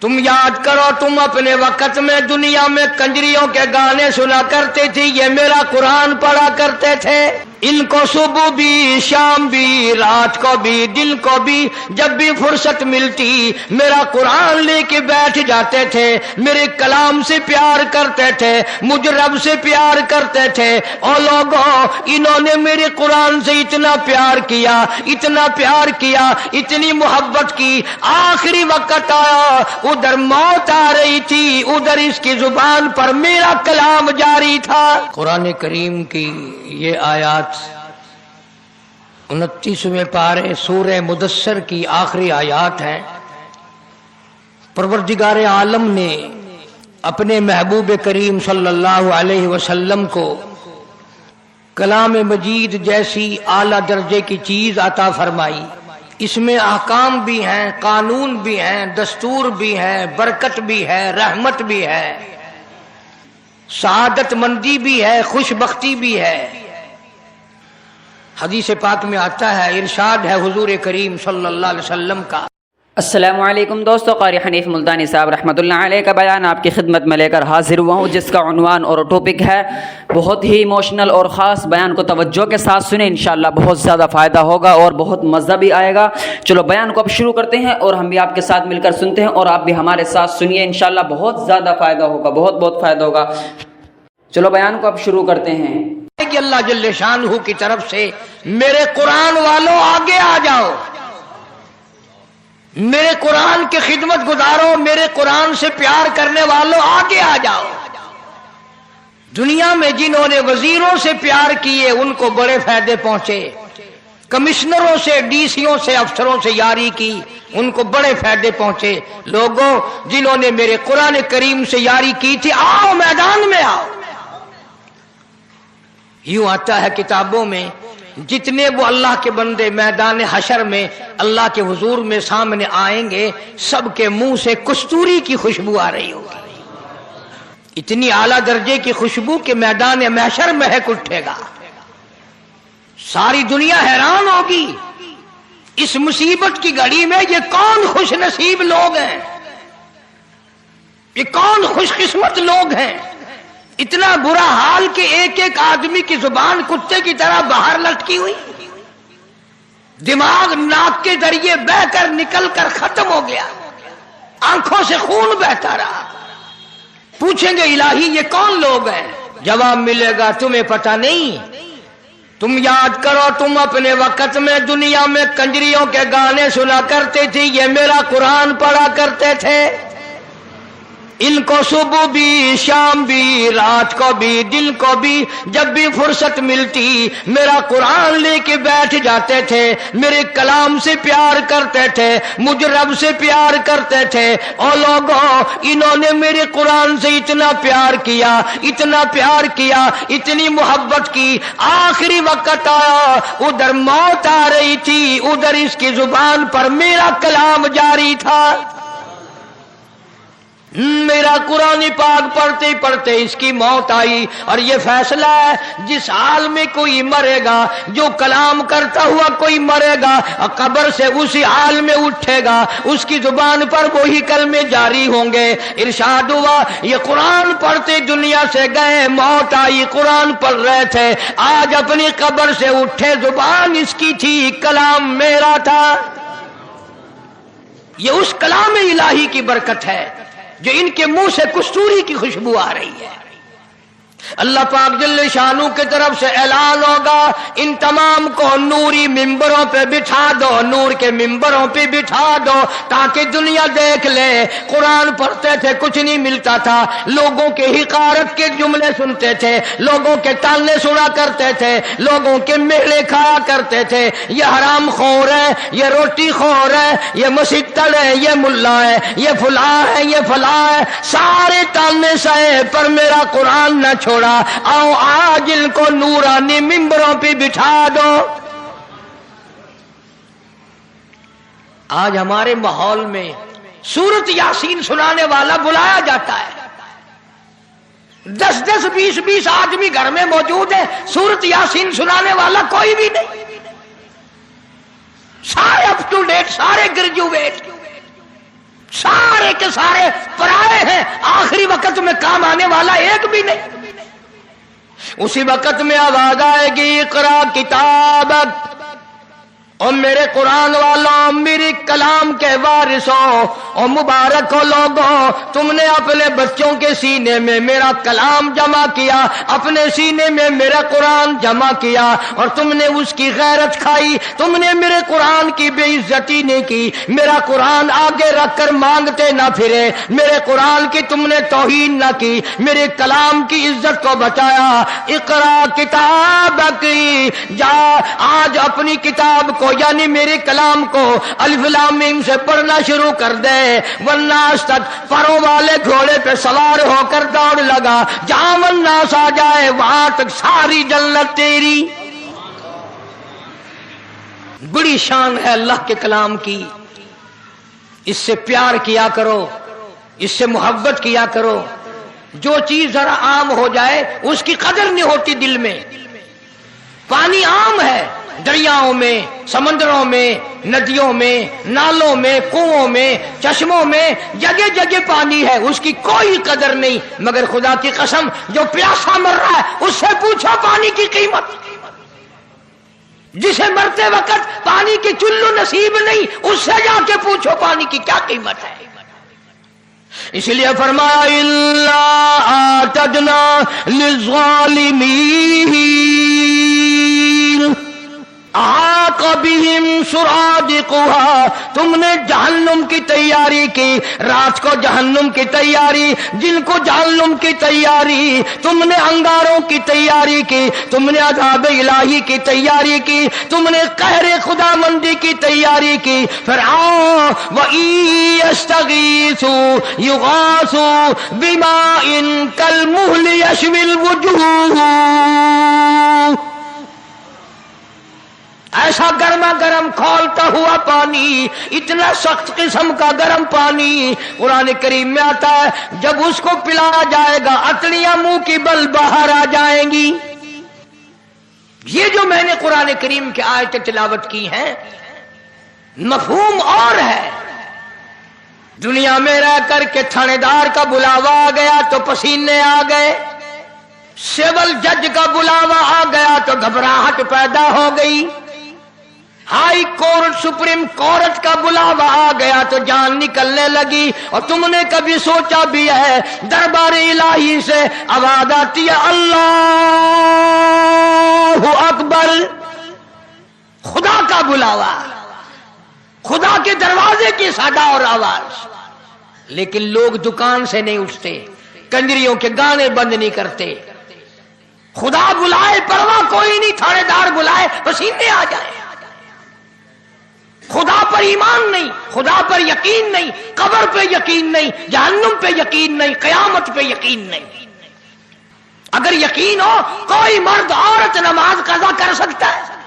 तुम याद करो, तुम अपने वक्त में दुनिया में कंजरियों के गाने सुना करते थे, ये मेरा कुरान पढ़ा करते थे। इनको सुबह भी, शाम भी, रात को भी, दिन को भी, जब भी फुर्सत मिलती मेरा कुरान लेके बैठ जाते थे। मेरे कलाम से प्यार करते थे, मुझ रब से प्यार करते थे। और लोगों, इन्होंने मेरे कुरान से इतना प्यार किया, इतना प्यार किया, इतनी मोहब्बत की, आखिरी वक्त आया, उधर मौत आ रही थी, उधर इसकी जुबान पर मेरा कलाम जारी था। कुरान करीम की ये आयत 29वें पारे सूरह मुदस्सर की आखिरी आयत है। परवरदिगार आलम ने अपने महबूब करीम सल्लल्लाहु अलैहि वसल्लम को कलाम मजीद जैसी आला दर्जे की चीज अता फरमाई। इसमें अहकाम भी हैं, कानून भी हैं, दस्तूर भी है, बरकत भी है, रहमत भी है, सआदत मंदी भी है, खुशबख्ती भी है। हदीस पाक में आता है, इरशाद है हुजूर करीम सल्लल्लाहु अलैहि वसल्लम का। अस्सलामु अलैकुम दोस्तों, क़ारी हनीफ मुल्तानी साहब रहमतुल्लाह अलैह का बयान आपकी खिदमत में लेकर हाजिर हुआ हूँ, जिसका उन्वान और टॉपिक है बहुत ही इमोशनल और ख़ास। बयान को तवज्जो के साथ सुने, इंशाअल्लाह बहुत ज़्यादा फ़ायदा होगा और बहुत मज़ा भी आएगा। चलो बयान को अब शुरू करते हैं और हम भी आपके साथ मिलकर सुनते हैं और आप भी हमारे साथ सुनिए, इंशाअल्लाह बहुत ज़्यादा फ़ायदा होगा, बहुत फ़ायदा होगा। चलो बयान को अब शुरू करते हैं कि अल्लाह जल्ले शानहू की तरफ से मेरे कुरान वालों आगे आ जाओ, मेरे कुरान की खिदमत गुजारो, मेरे कुरान से प्यार करने वालों आगे आ जाओ। दुनिया में जिन्होंने वजीरों से प्यार किए उनको बड़े फायदे पहुंचे, कमिश्नरों से, डीसीओं से, अफसरों से यारी की उनको बड़े फायदे पहुंचे। लोगों, जिन्होंने मेरे कुरान करीम से यारी की थी, आओ मैदान में आओ। यूं आता है किताबों में, जितने वो अल्लाह के बंदे मैदान हशर में अल्लाह के हुजूर में सामने आएंगे, सबके मुंह से कस्तूरी की खुशबू आ रही होगी। इतनी आला दर्जे की खुशबू के मैदान महशर महक उठेगा, सारी दुनिया हैरान होगी। इस मुसीबत की घड़ी में ये कौन खुश नसीब लोग हैं, ये कौन खुशकिस्मत लोग हैं। इतना बुरा हाल कि एक एक आदमी की जुबान कुत्ते की तरह बाहर लटकी हुई, दिमाग नाक के जरिए बहकर निकलकर खत्म हो गया, आंखों से खून बहता रहा। पूछेंगे इलाही ये कौन लोग हैं? जवाब मिलेगा तुम्हें पता नहीं। तुम याद करो, तुम अपने वक्त में दुनिया में कंजरियों के गाने सुना करते थे, ये मेरा कुरान पढ़ा करते थे। इनको सुबह भी, शाम भी, रात को भी, दिन को भी, जब भी फुर्सत मिलती मेरा कुरान लेके बैठ जाते थे। मेरे कलाम से प्यार करते थे, मुझ रब से प्यार करते थे। और लोगों, इन्होंने मेरे कुरान से इतना प्यार किया, इतना प्यार किया, इतनी मोहब्बत की, आखिरी वक्त आया, उधर मौत आ रही थी, उधर इसकी जुबान पर मेरा कलाम जारी था। मेरा कुरान पाक पढ़ते पढ़ते इसकी मौत आई। और ये फैसला है, जिस हाल में कोई मरेगा, जो कलाम करता हुआ कोई मरेगा, कब्र से उसी हाल में उठेगा, उसकी जुबान पर वही कलमे जारी होंगे। इरशाद हुआ, ये कुरान पढ़ते दुनिया से गए, मौत आई, कुरान पढ़ रहे थे, आज अपनी कब्र से उठे, जुबान इसकी थी, कलाम मेरा था। ये उस कलाम इलाही की बरकत है जो इनके मुंह से कस्तूरी की खुशबू आ रही है। अल्लाह पाक जल्ले शानू की तरफ से ऐलान होगा, इन तमाम को नूरी मिंबरों पे बिठा दो, नूर के मिंबरों पे बिठा दो, ताकि दुनिया देख ले। कुरान पढ़ते थे, कुछ नहीं मिलता था, लोगों के हिकारत के जुमले सुनते थे, लोगों के ताने सुना करते थे, लोगों के मेले खाया करते थे। ये हराम खोर है, ये रोटी खोर है, ये मसीतल है, ये मुल्ला है, ये फुला है, ये फला है, सारे ताने सहे पर मेरा कुरान न छोड़ा। आओ आज इनको नूरानी मिंबरों पे बिठा दो। आज हमारे माहौल में सूरत यासीन सुनाने वाला बुलाया जाता है, 10-10, 20-20 आदमी घर में मौजूद है, सूरत यासीन सुनाने वाला कोई भी नहीं। सारे अप टू डेट, सारे ग्रेजुएट, सारे के सारे पराए हैं, आखिरी वक्त में काम आने वाला एक भी नहीं। उसी वक्त में आवाज आएगी इकरा किताबक, और मेरे कुरान वालों, मेरे कलाम के वारिसों और मुबारक हो लोगों, तुमने अपने बच्चों के सीने में मेरा कलाम जमा किया, अपने सीने में मेरा कुरान जमा किया, और तुमने उसकी गैरत खाई, तुमने मेरे कुरान की बेइज्जती नहीं की, मेरा कुरान आगे रखकर मांगते ना फिरे, मेरे कुरान की तुमने तौहीन ना की, मेरे कलाम की इज्जत को बचाया। इकरा किताबक, जा आज अपनी किताब को यानी मेरे कलाम को अलिफ लाम मीम से पढ़ना शुरू कर दे, वरना आज तक परों वाले घोड़े पे सवार होकर दौड़ लगा, जहां वन्नास आ जाए वहां तक सारी जन्नत तेरी। बड़ी शान है अल्लाह के कलाम की, इससे प्यार किया करो, इससे मोहब्बत किया करो। जो चीज जरा आम हो जाए उसकी कदर नहीं होती दिल में। पानी आम है, दरियाओं में, समंदरों में, नदियों में, नालों में, कुओं में, चश्मों में, जगह जगह पानी है, उसकी कोई कदर नहीं। मगर खुदा की कसम, जो प्यासा मर रहा है उससे पूछो पानी की कीमत। जिसे मरते वक्त पानी की चुल्लू नसीब नहीं, उससे जाके पूछो पानी की क्या कीमत है। इसलिए फरमाया इल्ला आतदना लिज़्ज़ालिमीन आक़बिहिम सुरादिक़ुहा, तुमने जहन्नुम की तैयारी की, रात को जहन्नुम की तैयारी, जिनको जहन्नुम की तैयारी, तुमने अंगारों की तैयारी की, तुमने अज़ाब इलाही की तैयारी की, तुमने कहरे खुदामंदी की तैयारी की। फिर आओ व यस्तगीसु युगासु बिमाइन कलमुहलि यशविल वुजूह, ऐसा गर्मा गर्म खौलता हुआ पानी, इतना सख्त किस्म का गर्म पानी कुरान करीम में आता है। जब उसको पिलाया जाएगा अतड़ियां मुंह की बल बाहर आ जाएंगी। ये जो मैंने कुरान करीम की आयतें तिलावत की हैं, मफहूम और है। दुनिया में रह करके थानेदार का बुलावा आ गया तो पसीने आ गए, सिविल जज का बुलावा आ गया तो घबराहट पैदा हो गई, हाई कोर्ट सुप्रीम कोर्ट का बुलावा आ गया तो जान निकलने लगी। और तुमने कभी सोचा भी है दरबार इलाही से आवाज आती है अल्लाहु अकबर, खुदा का बुलावा, खुदा के दरवाजे की सदा और आवाज। लेकिन लोग दुकान से नहीं उठते, कंजरियों के गाने बंद नहीं करते। खुदा बुलाए परवाह कोई नहीं, थानेदार बुलाए पसीने आ जाए। खुदा पर ईमान नहीं, खुदा पर यकीन नहीं, कब्र पे यकीन नहीं, जहन्नुम पे यकीन नहीं, कयामत पे यकीन नहीं। अगर यकीन हो कोई मर्द औरत नमाज कज़ा कर सकता है।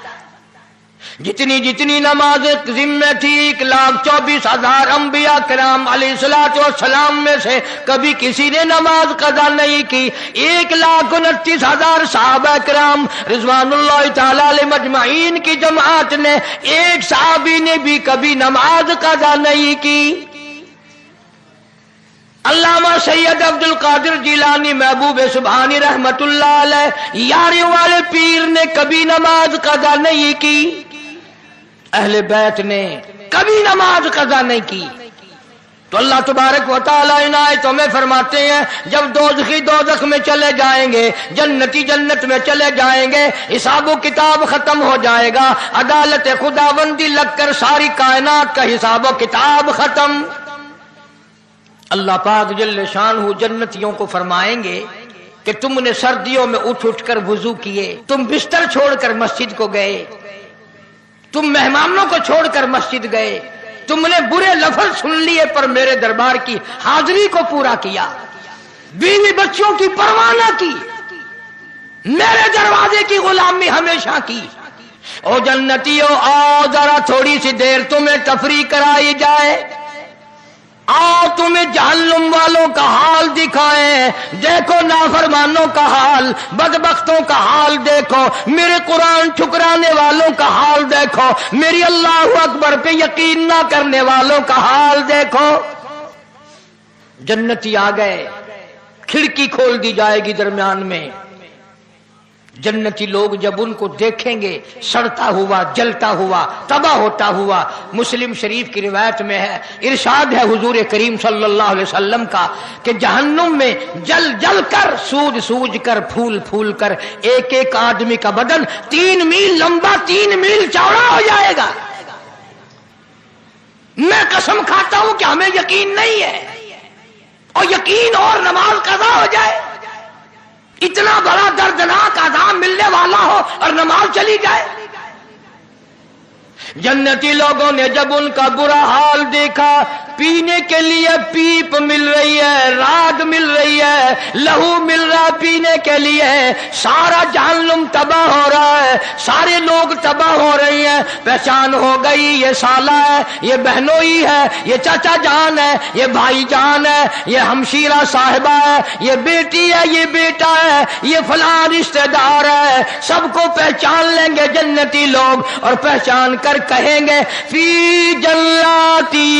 जितनी जितनी नमाज जिम्मे थी 1,24,000 अंबिया किराम अलैहिस्सलाम में से कभी किसी ने नमाज कज़ा नहीं की। 1,29,000 सहाबा किराम रिज़वानुल्लाह ताला अलैहिम मजमाइन की जमात ने, एक सहाबी ने भी कभी नमाज कज़ा नहीं की। अल्लामा सैयद अब्दुल कादिर जिलानी महबूब सुबहानी रहमतुल्लाह अलैह यारों वाले पीर ने कभी नमाज कज़ा नहीं की। अहले बैत ने कभी नमाज कज़ा नहीं की। तो अल्लाह तबारक व तआला इन आयतों में फरमाते हैं जब दोज़खी दोज़ख में चले जाएंगे, जन्नती जन्नत में चले जाएंगे, हिसाब किताब खत्म हो जाएगा, अदालत खुदाबंदी लगकर सारी कायनात का हिसाब किताब खत्म। अल्लाह पाक जल्ले शानहू जन्नतियों को फरमाएंगे कि तुमने सर्दियों में उठ उठ कर वुजू किए, तुम बिस्तर छोड़कर मस्जिद को गए, तुम मेहमानों को छोड़कर मस्जिद गए, तुमने बुरे लफ्ज सुन लिए पर मेरे दरबार की हाजिरी को पूरा किया, बीवी बच्चों की परवाह न की, मेरे दरवाजे की गुलामी हमेशा की। ओ जन्नतियों आओ जरा थोड़ी सी देर तुम्हें तफरी कराई जाए, आओ तुम्हें जहन्नुम वालों का हाल दिखाएं, देखो नाफरमानों का हाल, बदबख्तों का हाल देखो, मेरे कुरान ठुकराने वालों का हाल देखो, मेरी अल्लाहु अकबर पे यकीन ना करने वालों का हाल देखो। जन्नती आ गए, खिड़की खोल दी जाएगी दरमियान में। जन्नती लोग जब उनको देखेंगे सड़ता हुआ, जलता हुआ, तबाह होता हुआ, मुस्लिम शरीफ की रिवायत में है, इरशाद है हुजूर करीम सल्लल्लाहु अलैहि वसल्लम का कि जहन्नुम में जल जल कर, सूज सूज कर, फूल फूल कर एक एक आदमी का बदन 3 मील लंबा, 3 मील चौड़ा हो जाएगा। मैं कसम खाता हूं कि हमें यकीन नहीं है, और यकीन और नमाज कज़ा हो जाए, इतना बड़ा दर्दनाक अज़ाब मिलने वाला हो और नमाज चली जाए। जन्नती लोगों ने जब उनका बुरा हाल देखा, पीने के लिए पीप मिल रही है, राग मिल रही है, लहू मिल रहा है पीने के लिए, सारा जहन्नुम तबाह हो रहा है, सारे लोग तबाह हो रहे हैं। पहचान हो गई, ये साला है, ये बहनोई है, ये चाचा जान है, ये भाई जान है, ये हमशीरा साहिबा है, ये बेटी है, ये बेटा है, ये फलां रिश्तेदार है। सबको पहचान लेंगे जन्नती लोग, और पहचान कर कहेंगे फी जन्नती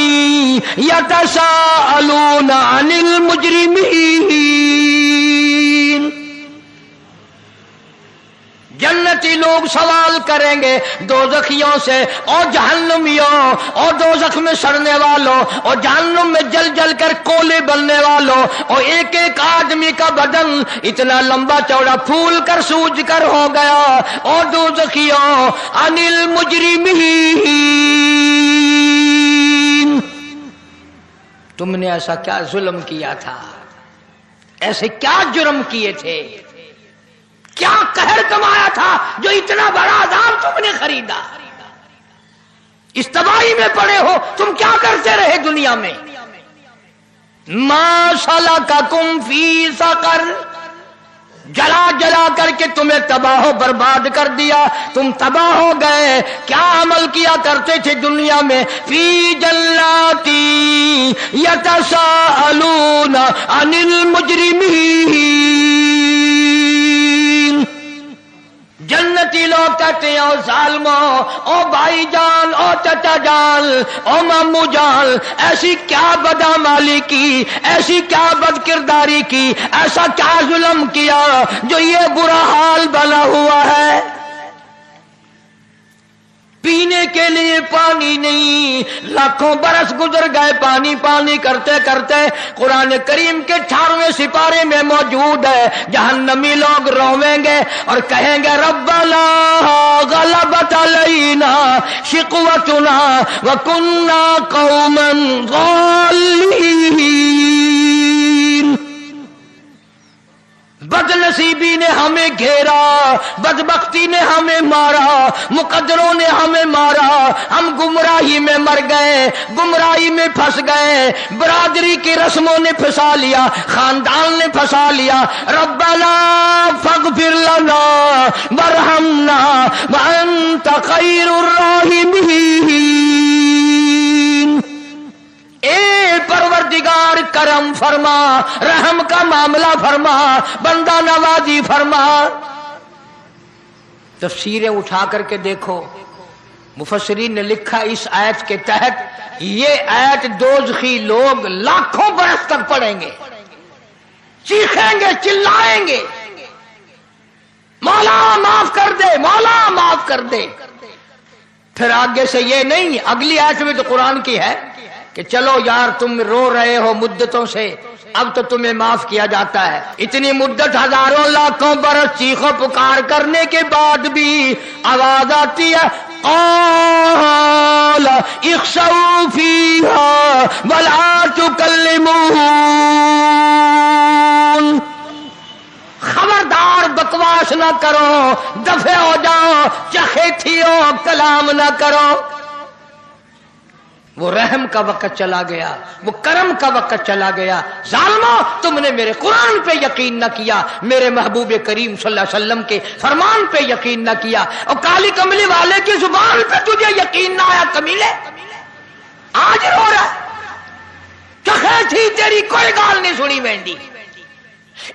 यतसाअलूना अनिल मुजरिमीन। जन्नती लोग सवाल करेंगे दोज़खियों से, और जहन्नमियों, और दोज़ख में सड़ने वालों, और जहन्नुम में जल जल कर कोले बनने वालों, और एक एक आदमी का बदन इतना लंबा चौड़ा फूल कर सूज कर हो गया, और दोज़खियों अनिल मुजरिमीन। तुमने ऐसा क्या जुल्म किया था, ऐसे क्या जुर्म किए थे, क्या कहर कमाया था जो इतना बड़ा अज़ाब तुमने खरीदा। इस तबाही में पड़े हो, तुम क्या करते रहे दुनिया में। मा सलककुम फी सकर, जला जला करके तुम्हें तबाह बर्बाद कर दिया, तुम तबाह हो गए। क्या अमल किया करते थे दुनिया में। फी जन्नाती यतसाअलूना अनिल मुजरिमीन। जन्नती लोग कहते हैं ओ जालिमो, ओ भाई जान, ओ चाचा जान, ओ मामू जान, ऐसी क्या बदअमली की, ऐसी क्या बदकिरदारी की, ऐसा क्या जुल्म किया जो ये बुरा हाल बना हुआ है। पीने के लिए पानी नहीं, लाखों बरस गुजर गए पानी पानी करते करते। कुरान करीम के 18वें सिपारे में मौजूद है, जहन्नमी लोग रोवेंगे और कहेंगे रब्बना गलबत अलैना शिकवतुना व कुन्ना कौमन ज़ालिमीन। बदनसीबी ने हमें घेरा, बदबख्ती ने हमें मारा, मुकद्दरों ने हमें मारा, हम गुमराही में मर गए, गुमराही में फंस गए, बरादरी की रस्मों ने फंसा लिया, खानदान ने फंसा लिया। रब्बना फगफिर लना वरहमना व अंत खैरुर राहिमीन। ए परवरदिगार करम फरमा, रहम का मामला फरमा, बंदा नवाजी फरमा। तफसीरें उठा करके देखो, मुफस्सिरीन ने लिखा इस आयत के तहत ये आयत दोज़खी लोग लाखों बरस तक पढ़ेंगे, चीखेंगे, चिल्लाएंगे, मौला माफ कर दे, मौला माफ कर दे। फिर आगे से ये नहीं, अगली आयत में तो कुरान की है कि चलो यार तुम रो रहे हो मुद्दतों से, अब तो तुम्हें माफ किया जाता है। इतनी मुद्दत हजारों लाखों बरस चीखों पुकार करने के बाद भी आवाज आती है क़ाल इख्शऊ फीहा वला तुकल्लिमून। खबरदार बकवास ना करो, दफे हो जाओ, चखेती हो, कलाम ना करो। वो रहम का वक्त चला गया, वो करम का वक्त चला गया। जालिमो, तुमने मेरे कुरान पे यकीन न किया, मेरे महबूब करीम सल्लल्लाहु अलैहि वसल्लम के फरमान पे यकीन न किया, और काली कमली वाले की जुबान पे तुझे यकीन ना आया। कमीले आज रो रहा, चखे थी तेरी कोई गाल नहीं सुनी मेंढी।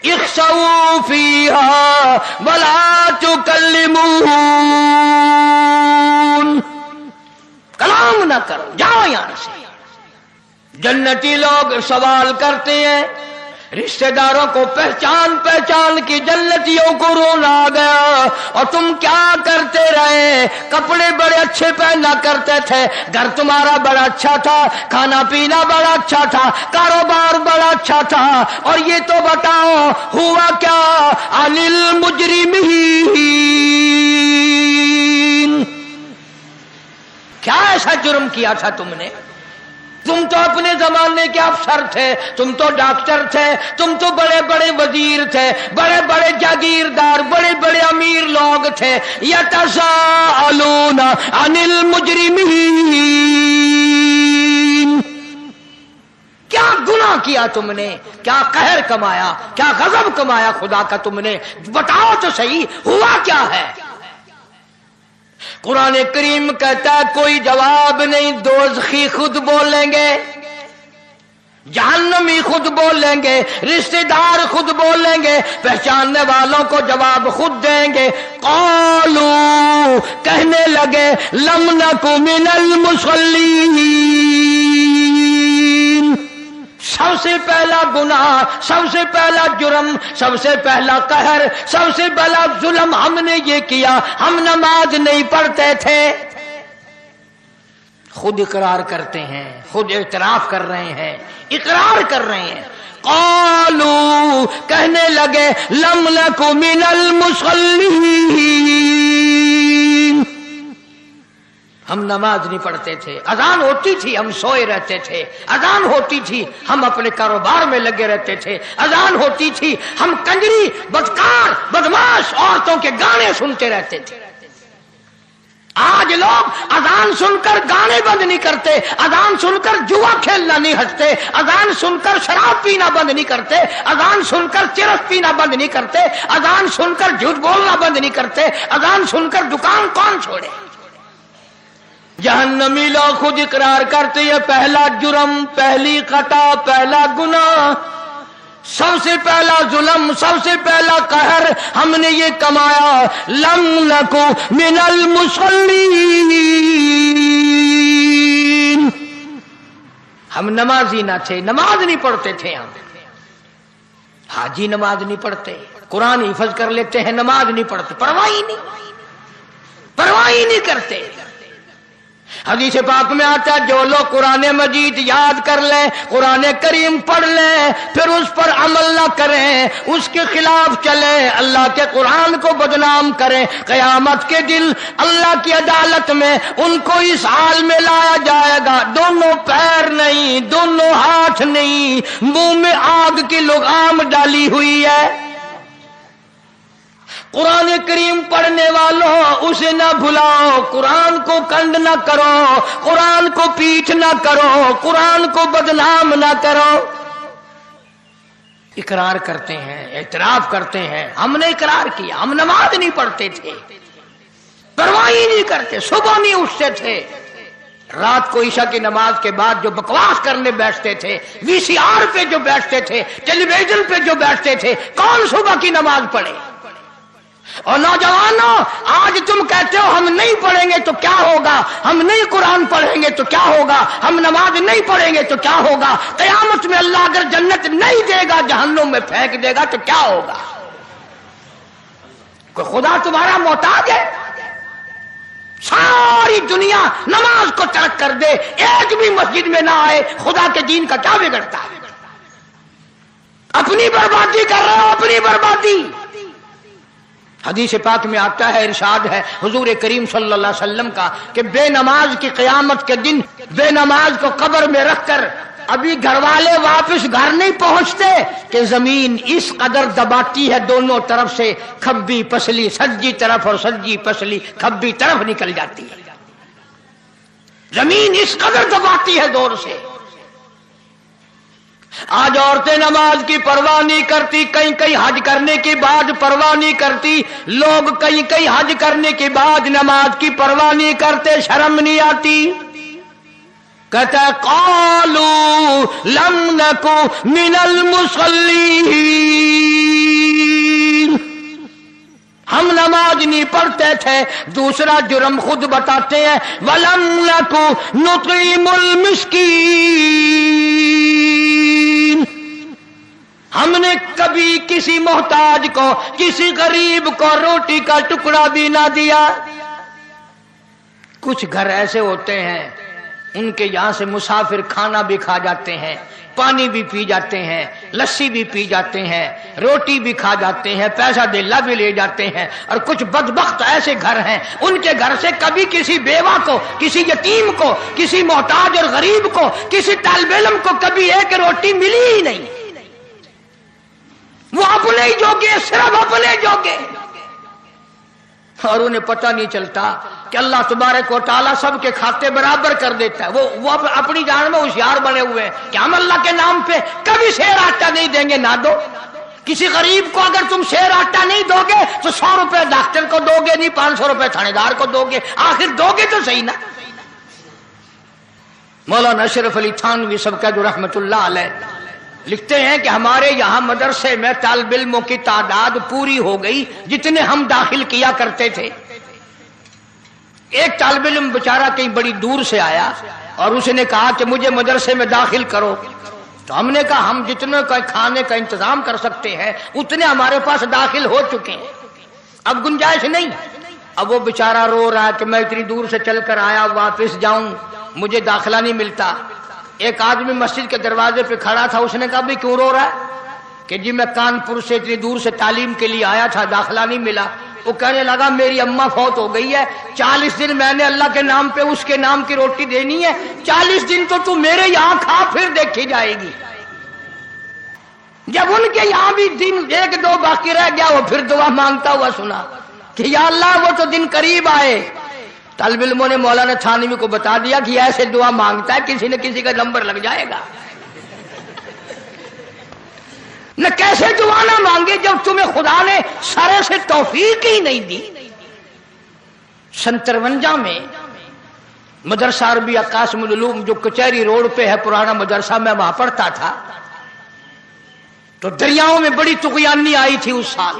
इख्शऊ फीहा वला तुकल्लिमून। कलाम ना करो, जाओ यहां से, जन्नती लोग सवाल करते हैं, रिश्तेदारों को पहचान पहचान की जन्नतियों को रोना आ गया, और तुम क्या करते रहे? कपड़े बड़े अच्छे पहना करते थे, घर तुम्हारा बड़ा अच्छा था, खाना पीना बड़ा अच्छा था, कारोबार बड़ा अच्छा था, और ये तो बताओ हुआ क्या? अनिल मुजरिमीन, क्या ऐसा जुर्म किया था तुमने? तुम तो अपने जमाने के अफसर थे, तुम तो डॉक्टर थे, तुम तो बड़े बड़े वजीर थे, बड़े बड़े जागीरदार, बड़े बड़े अमीर लोग थे। यतसाअलून अनिल मुजरिमीन, क्या गुनाह किया तुमने? क्या कहर कमाया, क्या गजब कमाया खुदा का तुमने? बताओ तो सही, हुआ क्या है? कुरान करीम कहता है कोई जवाब नहीं, दोज़खी खुद बोलेंगे, जहन्नमी खुद बोलेंगे, रिश्तेदार खुद बोलेंगे, पहचानने वालों को जवाब खुद देंगे। क़ालू, कहने लगे, लम नकु मिनल मुसल्लीन, सबसे पहला गुनाह, सबसे पहला जुर्म, सबसे पहला कहर, सबसे पहला जुल्म हमने ये किया, हम नमाज नहीं पढ़ते थे। खुद इकरार करते हैं, खुद इतराफ कर रहे हैं, इकरार कर रहे हैं। क़ालू, कहने लगे, लम नकु मिनल मुसल्लीन, हम नमाज नहीं पढ़ते थे, अजान होती थी हम सोए रहते थे, अजान होती थी हम अपने कारोबार में लगे रहते थे, अजान होती थी हम कंजरी, बदकार, बदमाश औरतों के गाने सुनते रहते थे। आज लोग अजान सुनकर गाने बंद नहीं करते, अजान सुनकर जुआ खेलना नहीं हटते, अजान सुनकर शराब पीना बंद नहीं करते, अजान सुनकर चिरस पीना बंद नहीं करते, अजान सुनकर झूठ बोलना बंद नहीं करते, अजान सुनकर दुकान कौन छोड़े? जहन्नमी लोग खुद इकरार करते हैं, पहला जुर्म, पहली खता, पहला गुनाह, सबसे पहला जुल्म, सबसे पहला कहर हमने ये कमाया। लम नकु मिनल मुसल्लीन, हम नमाजी ना थे, नमाज नहीं पढ़ते थे हम। हाजी नमाज नहीं पढ़ते, कुरान हिफज कर लेते हैं, नमाज नहीं पढ़ते, परवाह ही नहीं करते। हदीस पाक में आता है जो लोग कुरान मजीद याद कर लें, कुरान करीम पढ़ लें, फिर उस पर अमल न करें, उसके खिलाफ चले, अल्लाह के कुरान को बदनाम करें, क़यामत के दिन अल्लाह की अदालत में उनको इस हाल में लाया जाएगा, दोनों पैर नहीं, दोनों हाथ नहीं, मुंह में आग की लगाम डाली हुई है। कुरान करीम पढ़ने वालों, उसे ना भुलाओ, कुरान को कंड ना करो, कुरान को पीठ ना करो, कुरान को बदनाम ना करो। इकरार करते हैं, एतराफ करते हैं, हमने इकरार किया, हम नमाज नहीं पढ़ते थे, परवाह ही नहीं करते, सुबह नहीं उठते थे, रात को ईशा की नमाज के बाद जो बकवास करने बैठते थे, वीसीआर पे जो बैठते थे, टेलीविजन पे जो बैठते थे, कौन सुबह की नमाज पढ़े? और नौजवानों, आज तुम कहते हो हम नहीं पढ़ेंगे तो क्या होगा, हम नहीं कुरान पढ़ेंगे तो क्या होगा, हम नमाज नहीं पढ़ेंगे तो क्या होगा, क़यामत में अल्लाह अगर जन्नत नहीं देगा, जहन्नुम में फेंक देगा तो क्या होगा? कोई खुदा तुम्हारा मोहताज है? सारी दुनिया नमाज को तर्क कर दे, एक भी मस्जिद में ना आए, खुदा के दीन का क्या बिगड़ता है? अपनी बर्बादी कर रहे हो, अपनी बर्बादी। हदीस पाक में आता है, इरशाद है हुजूर करीम सल्लल्लाहु अलैहि वसल्लम का कि बेनमाज की क़यामत के दिन बेनमाज को कब्र में रखकर अभी घर वाले वापस घर नहीं पहुंचते कि जमीन इस कदर दबाती है दोनों तरफ से, खब्बी पसली सज्जी तरफ और सज्जी पसली खब्बी तरफ निकल जाती है। जमीन इस कदर दबाती है जोर से। आज औरतें नमाज की परवाह नहीं करती, कहीं कहीं हज करने के बाद परवाह नहीं करती, लोग कहीं कहीं हज करने के बाद नमाज की परवाह नहीं करते, शर्म नहीं आती। कहता है क़ालू लम नकु मिनल मुसल्लीन, ہم نماز نہیں پڑھتے تھے. دوسرا جرم خود بتاتے ہیں وَلَمْ نَكُ نُطْعِمُ الْمِسْكِينَ. ہم نے کبھی کسی محتاج کو, کسی غریب کو روٹی کا ٹکڑا بھی نہ دیا. کچھ گھر ایسے ہوتے ہیں ان کے یہاں سے مسافر کھانا بھی کھا جاتے ہیں, پانی بھی پی جاتے ہیں, لسی بھی پی جاتے ہیں, روٹی بھی کھا جاتے ہیں, پیسہ دلہ بھی لے جاتے ہیں. اور کچھ بدبخت ایسے گھر ہیں ان کے گھر سے کبھی کسی بیوہ کو, کسی یتیم کو, کسی محتاج اور غریب کو, کسی طالب علم کو کبھی ایک روٹی ملی ہی نہیں. وہ اپنے ہی جوگے, صرف اپنے جوگے, اور انہیں پتہ نہیں چلتا کہ اللہ تبارک و تعالیٰ سب کے کھاتے برابر کر دیتا ہے. وہ اپنی جان میں ہوشیار بنے ہوئے ہیں کہ ہم اللہ کے نام پہ کبھی سیر آٹا نہیں دیں گے, نہ دو. کسی غریب کو اگر تم سیر آٹا نہیں دو گے تو 100 روپے ڈاکٹر کو دو گے نہیں, 500 روپے تھانے دار کو دو گے, آخر دو گے تو صحیح نا. مولانا اشرف علی تھانوی سبکت رحمت اللہ علیہ لکھتے ہیں کہ ہمارے یہاں مدرسے میں طالب علموں کی تعداد پوری ہو گئی جتنے ہم داخل کیا کرتے تھے. ایک طالب علم بیچارہ کہیں بڑی دور سے آیا اور اس نے کہا کہ مجھے مدرسے میں داخل کرو. تو ہم نے کہا ہم جتنے کا کھانے کا انتظام کر سکتے ہیں اتنے ہمارے پاس داخل ہو چکے ہیں, اب گنجائش نہیں. اب وہ بیچارہ رو رہا ہے کہ میں اتنی دور سے چل کر آیا, واپس جاؤں, مجھے داخلہ نہیں ملتا. ایک آدمی مسجد کے دروازے پہ کھڑا تھا, اس نے کہا بھی کیوں رو رہا ہے؟ کہ جی میں کانپور سے اتنی دور سے تعلیم کے لیے آیا تھا, داخلہ نہیں ملا. وہ کہنے لگا میری اماں فوت ہو گئی ہے, 40 دن میں نے اللہ کے نام پہ اس کے نام کی روٹی دینی ہے, 40 دن تو میرے یہاں کھا پھر دیکھی جائے گی. جب ان کے یہاں بھی دن 1-2 باقی رہ گیا, وہ پھر دعا مانگتا ہوا سنا کہ یا اللہ وہ تو دن قریب آئے. طالب علموں نے مولانا تھانوی کو بتا دیا کہ ایسے دعا مانگتا ہے کسی نہ کسی کا نمبر لگ جائے گا. نہ کیسے دعا نہ مانگے جب تمہیں خدا نے سارے سے توفیق ہی نہیں دی. 57 میں مدرسہ عربیہ قاسم العلوم جو کچہری روڈ پہ ہے پرانا مدرسہ, میں وہاں پڑھتا تھا. تو دریاؤں میں بڑی طغیانی آئی تھی اس سال.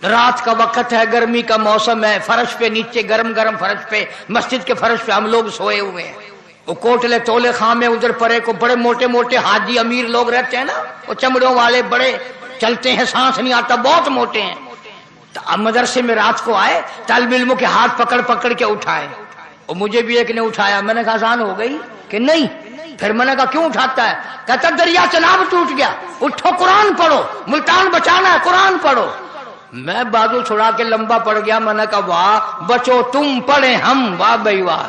رات کا وقت ہے, گرمی کا موسم ہے, فرش پہ نیچے گرم گرم فرش پہ, مسجد کے فرش پہ ہم لوگ سوئے ہوئے ہیں. وہ کوٹلے تولے خامے ادھر پرے کو بڑے موٹے موٹے حاجی امیر لوگ رہتے ہیں نا, وہ چمڑوں والے بڑے چلتے ہیں, سانس نہیں آتا, بہت موٹے ہیں. تو مدرسے میں رات کو آئے, طالب علموں کے ہاتھ پکڑ پکڑ کے اٹھائے. اور مجھے بھی ایک نے اٹھایا. میں نے کہا آسان ہو گئی کہ نہیں. پھر میں نے کہا کیوں اٹھاتا ہے؟ کہتا دریا چناب ٹوٹ گیا, اٹھو قرآن پڑھو, ملتان بچانا ہے, قرآن پڑھو. میں بازو چھڑا کے لمبا پڑ گیا. میں نے کہا واہ بچو تم پڑھے ہم, واہ بھائی واہ.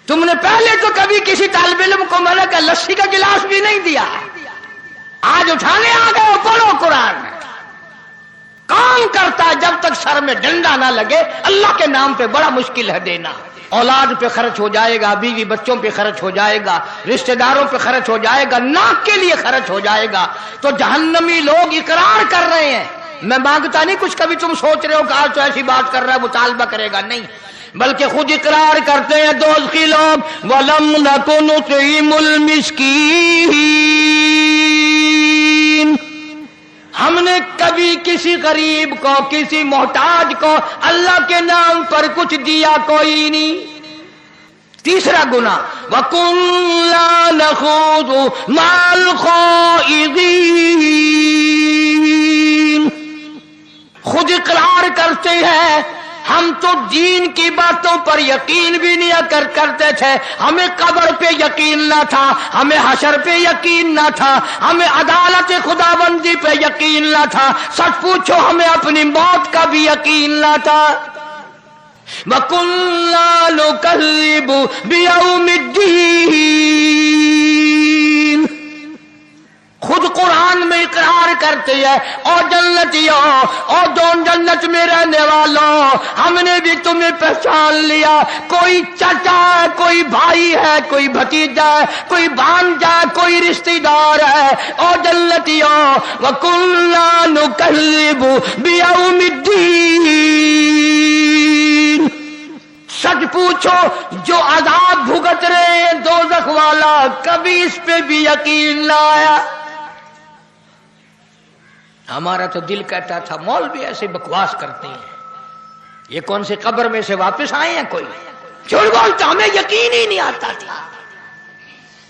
تم نے پہلے تو کبھی کسی طالب علم کو میں نے کہا لسی کا گلاس بھی نہیں دیا, آج اٹھانے آ گئے پڑھو قرآن. کام کرتا ہے جب تک سر میں ڈنڈا نہ لگے. اللہ کے نام پہ بڑا مشکل ہے دینا. اولاد پہ خرچ ہو جائے گا, بیوی بچوں پہ خرچ ہو جائے گا, رشتہ داروں پہ خرچ ہو جائے گا, ناک کے لیے خرچ ہو جائے گا. تو جہنمی لوگ اقرار کر رہے ہیں. میں مانگتا نہیں کچھ, کبھی تم سوچ رہے ہو کہ آج تو ایسی بات کر رہا ہے مطالبہ کرے گا, نہیں, بلکہ خود اقرار کرتے ہیں دوزخی لوگ وَلَمْ نَكُ نُطْعِمُ الْمِسْكِينَ. ہم نے کبھی کسی غریب کو, کسی محتاج کو اللہ کے نام پر کچھ دیا کوئی نہیں. تیسرا گناہ وَكُنَّا نَخُوضُ مَعَ الْخَائِضِينَ. خود اقرار کرتے ہیں ہم تو دین کی باتوں پر یقین بھی نہیں کرتے تھے. ہمیں قبر پہ یقین نہ تھا, ہمیں حشر پہ یقین نہ تھا, ہمیں عدالت خداوندی پہ یقین نہ تھا. سچ پوچھو ہمیں اپنی موت کا بھی یقین نہ تھا. وَكُنَّا نُكَذِّبُ بِيَوْمِ الدِّينِ. خود قرآن میں اقرار کرتے ہیں اور جنتیوں اور دون جنت میں رہنے والوں, ہم نے بھی تمہیں پہچان لیا. کوئی چچا ہے, کوئی بھائی ہے, کوئی بھتیجا ہے, کوئی بھانجا ہے, کوئی رشتہ دار ہے. اور جنتیوں وَكُنَّا نُكَذِّبُ بِيَوْمِ الدِّينِ. سچ پوچھو جو عذاب بھگت رہے ہیں دوزخ والا, کبھی اس پہ بھی یقین نہ آیا. हमारा तो दिल कहता था मौलवी ऐसे बकवास करते हैं, ये कौन से कब्र में से वापस आए हैं कोई, झूठ बोलता, हमें यकीन ही नहीं आता था।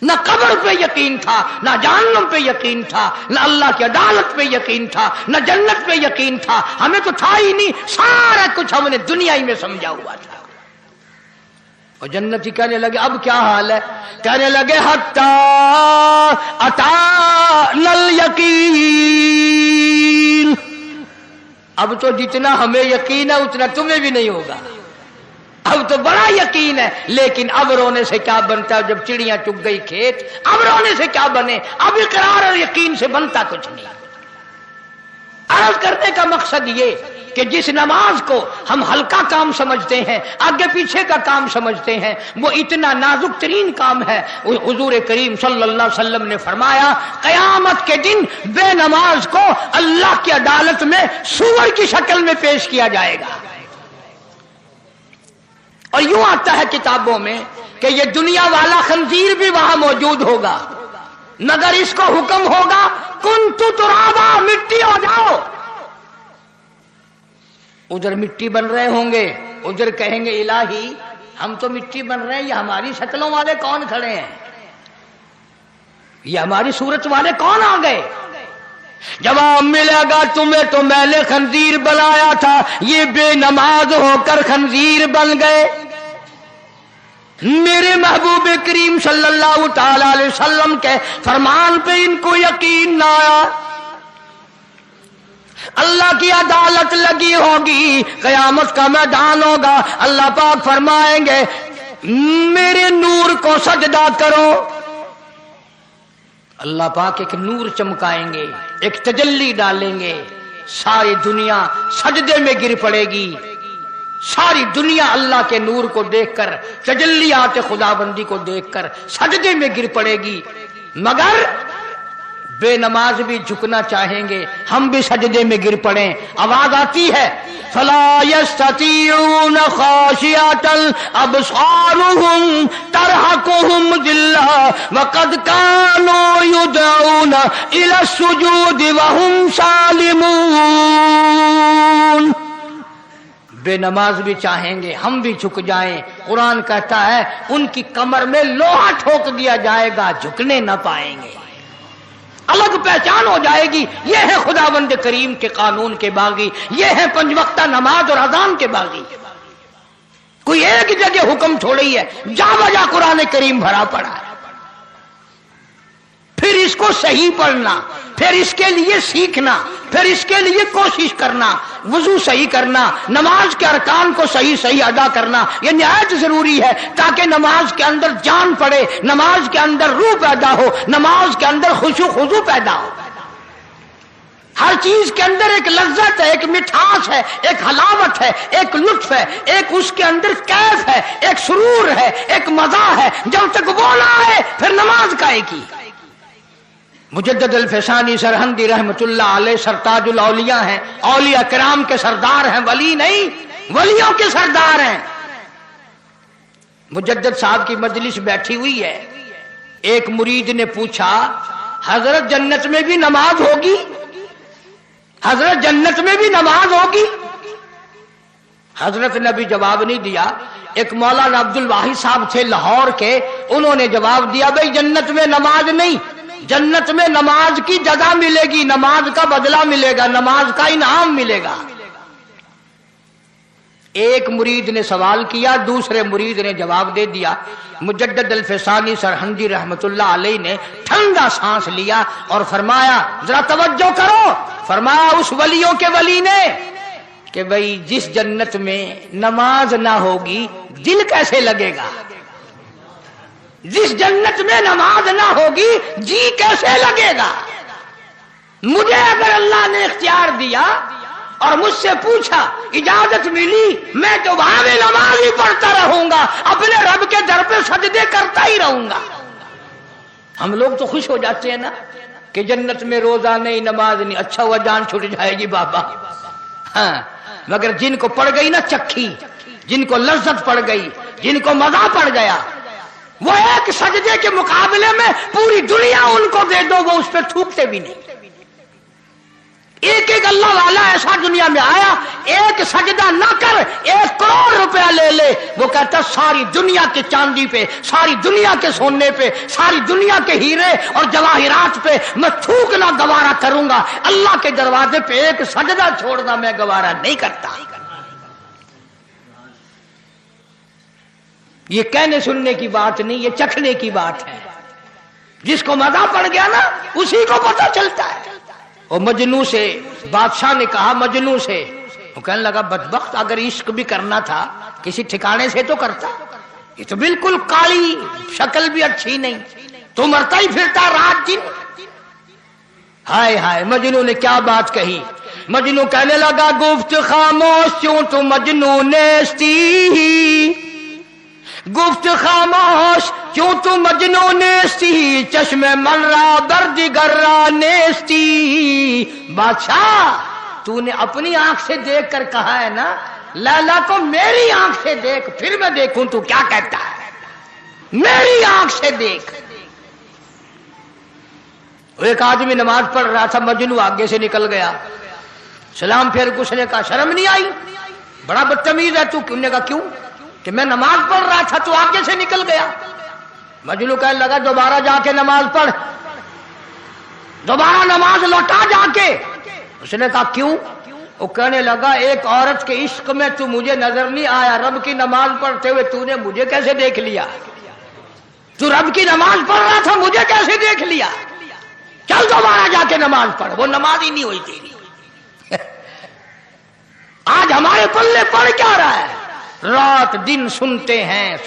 न कब्र पे यकीन था, न जहन्नम पे यकीन था, न अल्लाह की अदालत पे यकीन था, न जन्नत पे यकीन था, हमें तो था ही नहीं। सारा कुछ हमने दुनिया ही में समझा हुआ था। और जन्नती कहने लगे अब क्या हाल है, कहने लगे हत्ता अता नल यकीन, अब तो जितना हमें यकीन है उतना तुम्हें भी नहीं होगा, अब तो बड़ा यकीन है। लेकिन अब रोने से क्या बनता है, जब चिड़ियां चुग गई खेत, अब रोने से क्या बने, अब इकरार और यकीन से बनता कुछ नहीं। अर्ज करने का मकसद ये कि जिस नमाज को हम हल्का काम समझते हैं, आगे पीछे का काम समझते हैं, वो इतना नाजुक तरीन काम है। हुजूर करीम सल्लल्लाहु अलैहि वसल्लम ने फरमाया कयामत के दिन बेनमाज को अल्लाह की अदालत में सूअर की शक्ल में पेश किया जाएगा। और यूं आता है किताबों में कि ये दुनिया वाला खंजीर भी वहां मौजूद होगा, मगर इसको हुक्म होगा कुंतु तुराबा, मिट्टी हो जाओ। उधर मिट्टी बन रहे होंगे, उधर कहेंगे इलाही हम तो मिट्टी बन रहे हैं, ये हमारी शक्लों वाले कौन खड़े हैं, ये हमारी सूरत वाले कौन आ गए। जवाब मिलेगा तुम्हें तो मैंने खंजीर बनाया था, ये बेनमाज होकर खंजीर बन गए। मेरे महबूब करीम सल्लल्लाहु ताला अलैहि वसल्लम के फरमान पे इनको यकीन ना आया। अल्लाह की अदालत लगी होगी, कयामत का मैदान होगा, अल्लाह पाक फरमाएंगे मेरे नूर को सजदा करो। अल्लाह पाक एक नूर चमकाएंगे, एक तजल्ली डालेंगे, सारी दुनिया सजदे में गिर पड़ेगी। सारी दुनिया अल्लाह के नूर को देखकर, तजल्लियात खुदाबंदी को देखकर सजदे में गिर पड़ेगी। मगर बेनमाज भी झुकना चाहेंगे, हम भी सजदे में गिर पड़े। आवाज आती है फला यस्ततीऊन खाशियतल अबसारुहुम तरहकुहुम जिल्ला वक़द कानू युदऊन इला सुजूद वहुम सालिमून। बेनमाज भी चाहेंगे हम भी झुक जाएं। कुरान कहता है उनकी कमर में लोहा ठोक दिया जाएगा, झुकने न पाएंगे, अलग पहचान हो जाएगी। ये है खुदावंद करीम के कानून के बागी, ये है पंजवक्ता नमाज और अजान के बागी। कोई एक जगह हुक्म छोड़ी है, जा बजा कुरान करीम भरा पड़ा है। फिर इसको सही पढ़ना, फिर इसके लिए सीखना, फिर इसके लिए कोशिश करना, वुजू सही करना, नमाज के अरकान को सही सही अदा करना, यह निहायत जरूरी है ताकि नमाज के अंदर जान पड़े, नमाज के अंदर रूह पैदा हो, नमाज के अंदर खुशू खुजू पैदा हो। हर चीज के अंदर एक लज्जत है, एक मिठास है, एक हलावत है, एक लुत्फ है, एक उसके अंदर कैफ है, एक सुरूर है, एक मजा है। जब तक वो ना आए फिर नमाज काहे की। मुजद्दिद अल-फसानी सरहंदी रहमतुल्लाह अलैह सरताजुल औलिया हैं, औलिया किराम के सरदार हैं, वली नहीं वलियों के सरदार हैं। मुजद्दिद साहब की मजलिस बैठी हुई है, एक मुरीद ने पूछा हजरत जन्नत में भी नमाज होगी, हजरत जन्नत में भी नमाज होगी। हजरत ने भी जवाब नहीं दिया। एक मौलाना अब्दुल वाहिद साहब थे लाहौर के, उन्होंने जवाब दिया भाई जन्नत में नमाज नहीं, जन्नत में नमाज की जजा मिलेगी, नमाज का बदला मिलेगा, नमाज का इनाम मिलेगा। एक मुरीद ने सवाल किया, दूसरे मुरीद ने जवाब दे दिया। मुजद्दिद अल-फसानी सरहंदी रहमतुल्लाह अलैह ने ठंडा सांस लिया और फरमाया जरा तवज्जो करो, फरमाया उस वलियों के वली ने कि भाई जिस जन्नत में नमाज ना होगी दिल कैसे लगेगा, जिस जन्नत में नमाज ना होगी जी कैसे लगेगा। मुझे अगर अल्लाह ने इख्तियार दिया और मुझसे पूछा, इजाजत मिली, मैं तो वहां में नमाज ही पढ़ता रहूंगा, अपने रब के दर पे सजदे करता ही रहूंगा। हम लोग तो खुश हो जाते हैं ना कि जन्नत में रोजा नहीं, नमाज नहीं, अच्छा हुआ जान छूट जाएगी बाबा। हाँ, मगर जिनको पड़ गई ना चक्की, जिनको लज्जत पड़ गई, जिनको मजा पड़ गया, वो एक सजदे के मुकाबले में पूरी दुनिया उनको दे दो, वो उस पर थूकते भी नहीं। ایک ایک اللہ والا ایسا دنیا میں آیا، ایک سجدہ نہ کر 1 کروڑ روپیہ لے لے، وہ کہتا ساری دنیا کے چاندی پہ، ساری دنیا کے سونے پہ، ساری دنیا کے ہیرے اور جواہرات پہ میں تھوکنا گوارا کروں گا، اللہ کے دروازے پہ ایک سجدہ چھوڑنا میں گوارا نہیں کرتا۔ یہ کہنے سننے کی بات نہیں، یہ چکھنے کی بات ہے۔ جس کو مزہ پڑ گیا نا اسی کو پتہ چلتا ہے۔ اور مجنوں سے بادشاہ نے کہا، مجنوں سے، وہ کہنے لگا بدبخت اگر عشق بھی کرنا تھا کسی ٹھکانے سے تو کرتا، یہ تو بالکل کالی، شکل بھی اچھی نہیں، تو مرتا ہی پھرتا رات دن۔ ہائے ہائے، مجنوں نے کیا بات کہی۔ مجنوں کہنے لگا گفت خاموش چوں تو مجنوں نیستی، گفت خاموش کیوں تو مجنوں نیستی، چشم من را بردگر را نیستی۔ بادشاہ تو نے اپنی آنکھ سے دیکھ کر کہا ہے نا، لیلا کو میری آنکھ سے دیکھ پھر میں دیکھوں تو کیا کہتا ہے، میری آنکھ سے دیکھ۔ ایک آدمی نماز پڑھ رہا تھا، مجنوں آگے سے نکل گیا، سلام پھیر کچھ نے کہا شرم نہیں آئی، بڑا بدتمیز ہے تو۔ کیوں نے کہا کیوں؟ کہ میں نماز پڑھ رہا تھا تو آگے سے نکل گیا۔ مجنوں کہنے لگا دوبارہ جا کے نماز پڑھ، دوبارہ نماز لوٹا جا کے۔ اس نے کہا کیوں؟ وہ کہنے لگا ایک عورت کے عشق میں تو مجھے نظر نہیں آیا، رب کی نماز پڑھتے ہوئے تو نے مجھے کیسے دیکھ لیا؟ تو رب کی نماز پڑھ رہا تھا، مجھے کیسے دیکھ لیا؟ چل دوبارہ جا کے نماز پڑھ۔ وہ نماز ہی نہیں ہوئی تھی۔ آج ہمارے پلے پڑ کیا رہا ہے؟ رات دن سنتے ہیں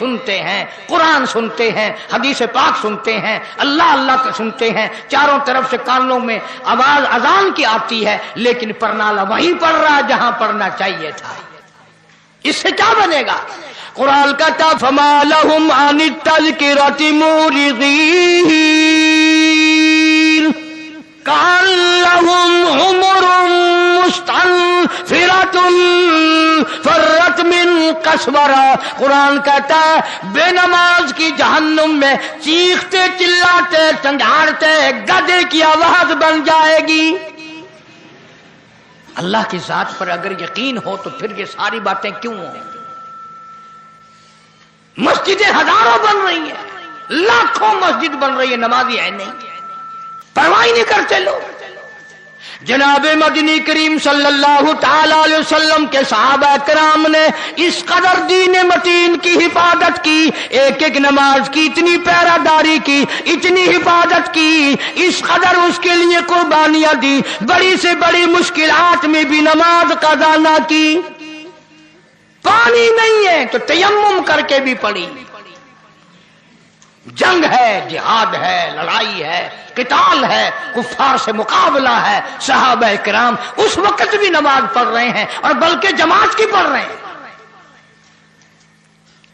قرآن سنتے ہیں، حدیث پاک سنتے ہیں، اللہ اللہ کا سنتے ہیں، چاروں طرف سے کانوں میں آواز اذان کی آتی ہے، لیکن پرنالہ وہیں پڑھ رہا جہاں پڑھنا چاہیے تھا۔ اس سے کیا بنے گا؟ قرآن کہتا فما لہم عن التذکرۃ معرضین کأن لہم حمر مستنفرۃ فرت من قسورہ۔ قرآن کہتا ہے بے نماز کی جہنم میں چیختے چلاتے چنگھاڑتے گدھے کی آواز بن جائے گی۔ اللہ کی ذات پر اگر یقین ہو تو پھر یہ ساری باتیں کیوں ہوں؟ مسجدیں ہزاروں بن رہی ہیں، لاکھوں مسجد بن رہی ہے، نمازی ہے نہیں، پرواہ نہیں کرتے لوگ۔ جناب مدنی کریم صلی اللہ تعالی علیہ وسلم کے صحابہ کرام نے اس قدر دین متین کی حفاظت کی، ایک ایک نماز کی اتنی پہرہ داری کی، اتنی حفاظت کی، اس قدر اس کے لیے قربانیاں دی، بڑی سے بڑی مشکلات میں بھی نماز قضا نہ کی۔ پانی نہیں ہے تو تیمم کر کے بھی پڑھی، جنگ ہے، جہاد ہے، لڑائی ہے، قتال ہے، کفار سے مقابلہ ہے، صحابہ کرام اس وقت بھی نماز پڑھ رہے ہیں اور بلکہ جماعت کی پڑھ رہے ہیں۔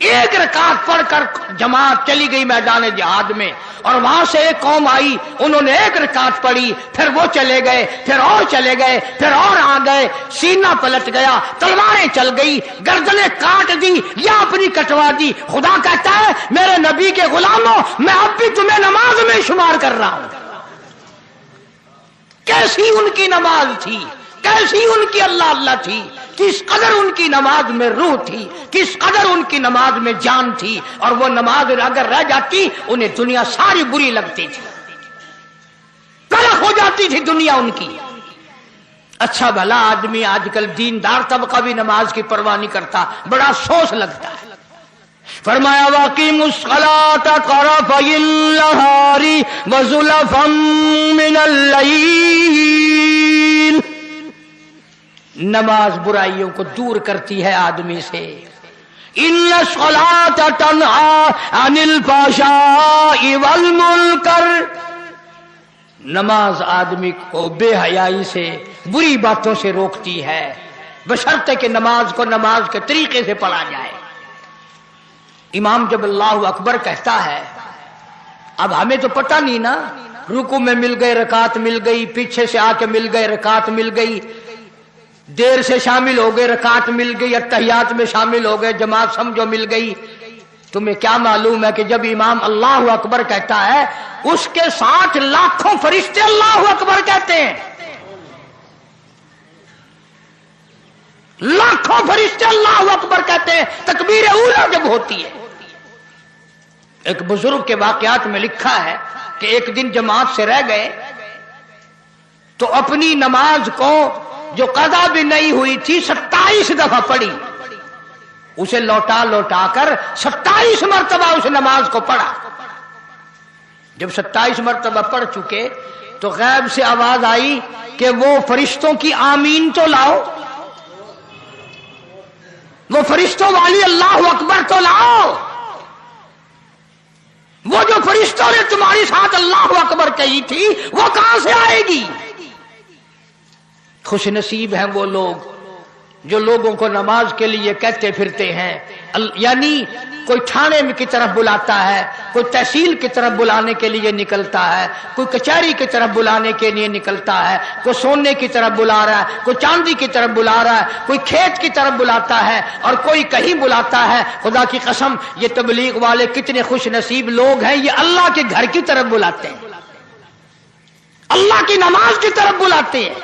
ایک رکعت پڑھ کر جماعت چلی گئی میدان جہاد میں، اور وہاں سے ایک قوم آئی، انہوں نے ایک رکعت پڑھی، پھر وہ چلے گئے، پھر اور چلے گئے، پھر اور آ گئے، سینہ پلٹ گیا، تلواریں چل گئی، گردنیں کاٹ دی یا اپنی کٹوا دی۔ خدا کہتا ہے میرے نبی کے غلاموں، میں اب بھی تمہیں نماز میں شمار کر رہا ہوں۔ کیسی ان کی نماز تھی، کیسی ان کی اللہ اللہ تھی، کس قدر ان کی نماز میں روح تھی، کس قدر ان کی نماز میں جان تھی، اور وہ نماز اگر رہ جاتی انہیں دنیا ساری بری لگتی تھی، تلخ ہو جاتی تھی دنیا ان کی۔ اچھا بھلا آدمی آج کل دیندار طبقہ بھی نماز کی پرواہ نہیں کرتا، بڑا افسوس لگتا ہے۔ فرمایا وَأَقِیمُوا الصَّلَاةَ طَرَفَیِ النَّہَارِ وَزُلَفًا مِنَ اللَّیلِ۔ نماز برائیوں کو دور کرتی ہے آدمی سے۔ ان الصلاۃ تنہی عن الفحشاء والمنکر، نماز آدمی کو بے حیائی سے، بری باتوں سے روکتی ہے، بشرطے کہ نماز کو نماز کے طریقے سے پڑھا جائے۔ امام جب اللہ اکبر کہتا ہے، اب ہمیں تو پتہ نہیں نا، رکوع میں مل گئے رکعت مل گئی، پیچھے سے آ کے مل گئے رکعت مل گئی، دیر سے شامل ہو گئے رکعت مل گئی، اتحیات میں شامل ہو گئے، جماعت سمجھو مل گئی۔ تمہیں کیا معلوم ہے کہ جب امام اللہ اکبر کہتا ہے اس کے ساتھ لاکھوں فرشتے اللہ اکبر کہتے ہیں۔ लाखों फरिश्ते अल्लाह अकबर कहते हैं, तकबीर ऊला जब होती है। एक बुजुर्ग के वाकयात में लिखा है कि एक दिन जमात से रह गए तो अपनी नमाज को जो कज़ा भी नहीं हुई थी 27 दफा पढ़ी, उसे लौटा लौटा कर 27 मरतबा उस नमाज को पढ़ा। जब 27 मरतबा पढ़ चुके तो गैब से आवाज आई कि वो फरिश्तों की आमीन तो लाओ, वो फरिश्तों वाली अल्लाह अकबर तो लाओ। वो जो फरिश्तों ने तुम्हारी साथ अल्लाह अकबर कही थी वो कहां से आएगी? खुश नसीब हैं वो लोग जो लोगों को नमाज के लिए कहते फिरते हैं। यानी कोई थाने में की तरफ बुलाता है, कोई तहसील की तरफ बुलाने के लिए निकलता है, कोई कचहरी की तरफ बुलाने के लिए निकलता है, कोई सोने की तरफ बुला रहा है, कोई चांदी की तरफ बुला रहा है, कोई खेत की तरफ बुलाता है और कोई कहीं बुलाता है। खुदा की कसम ये तबलीग वाले कितने खुश नसीब लोग हैं, ये अल्लाह के घर की तरफ बुलाते हैं, अल्लाह की नमाज की तरफ बुलाते हैं।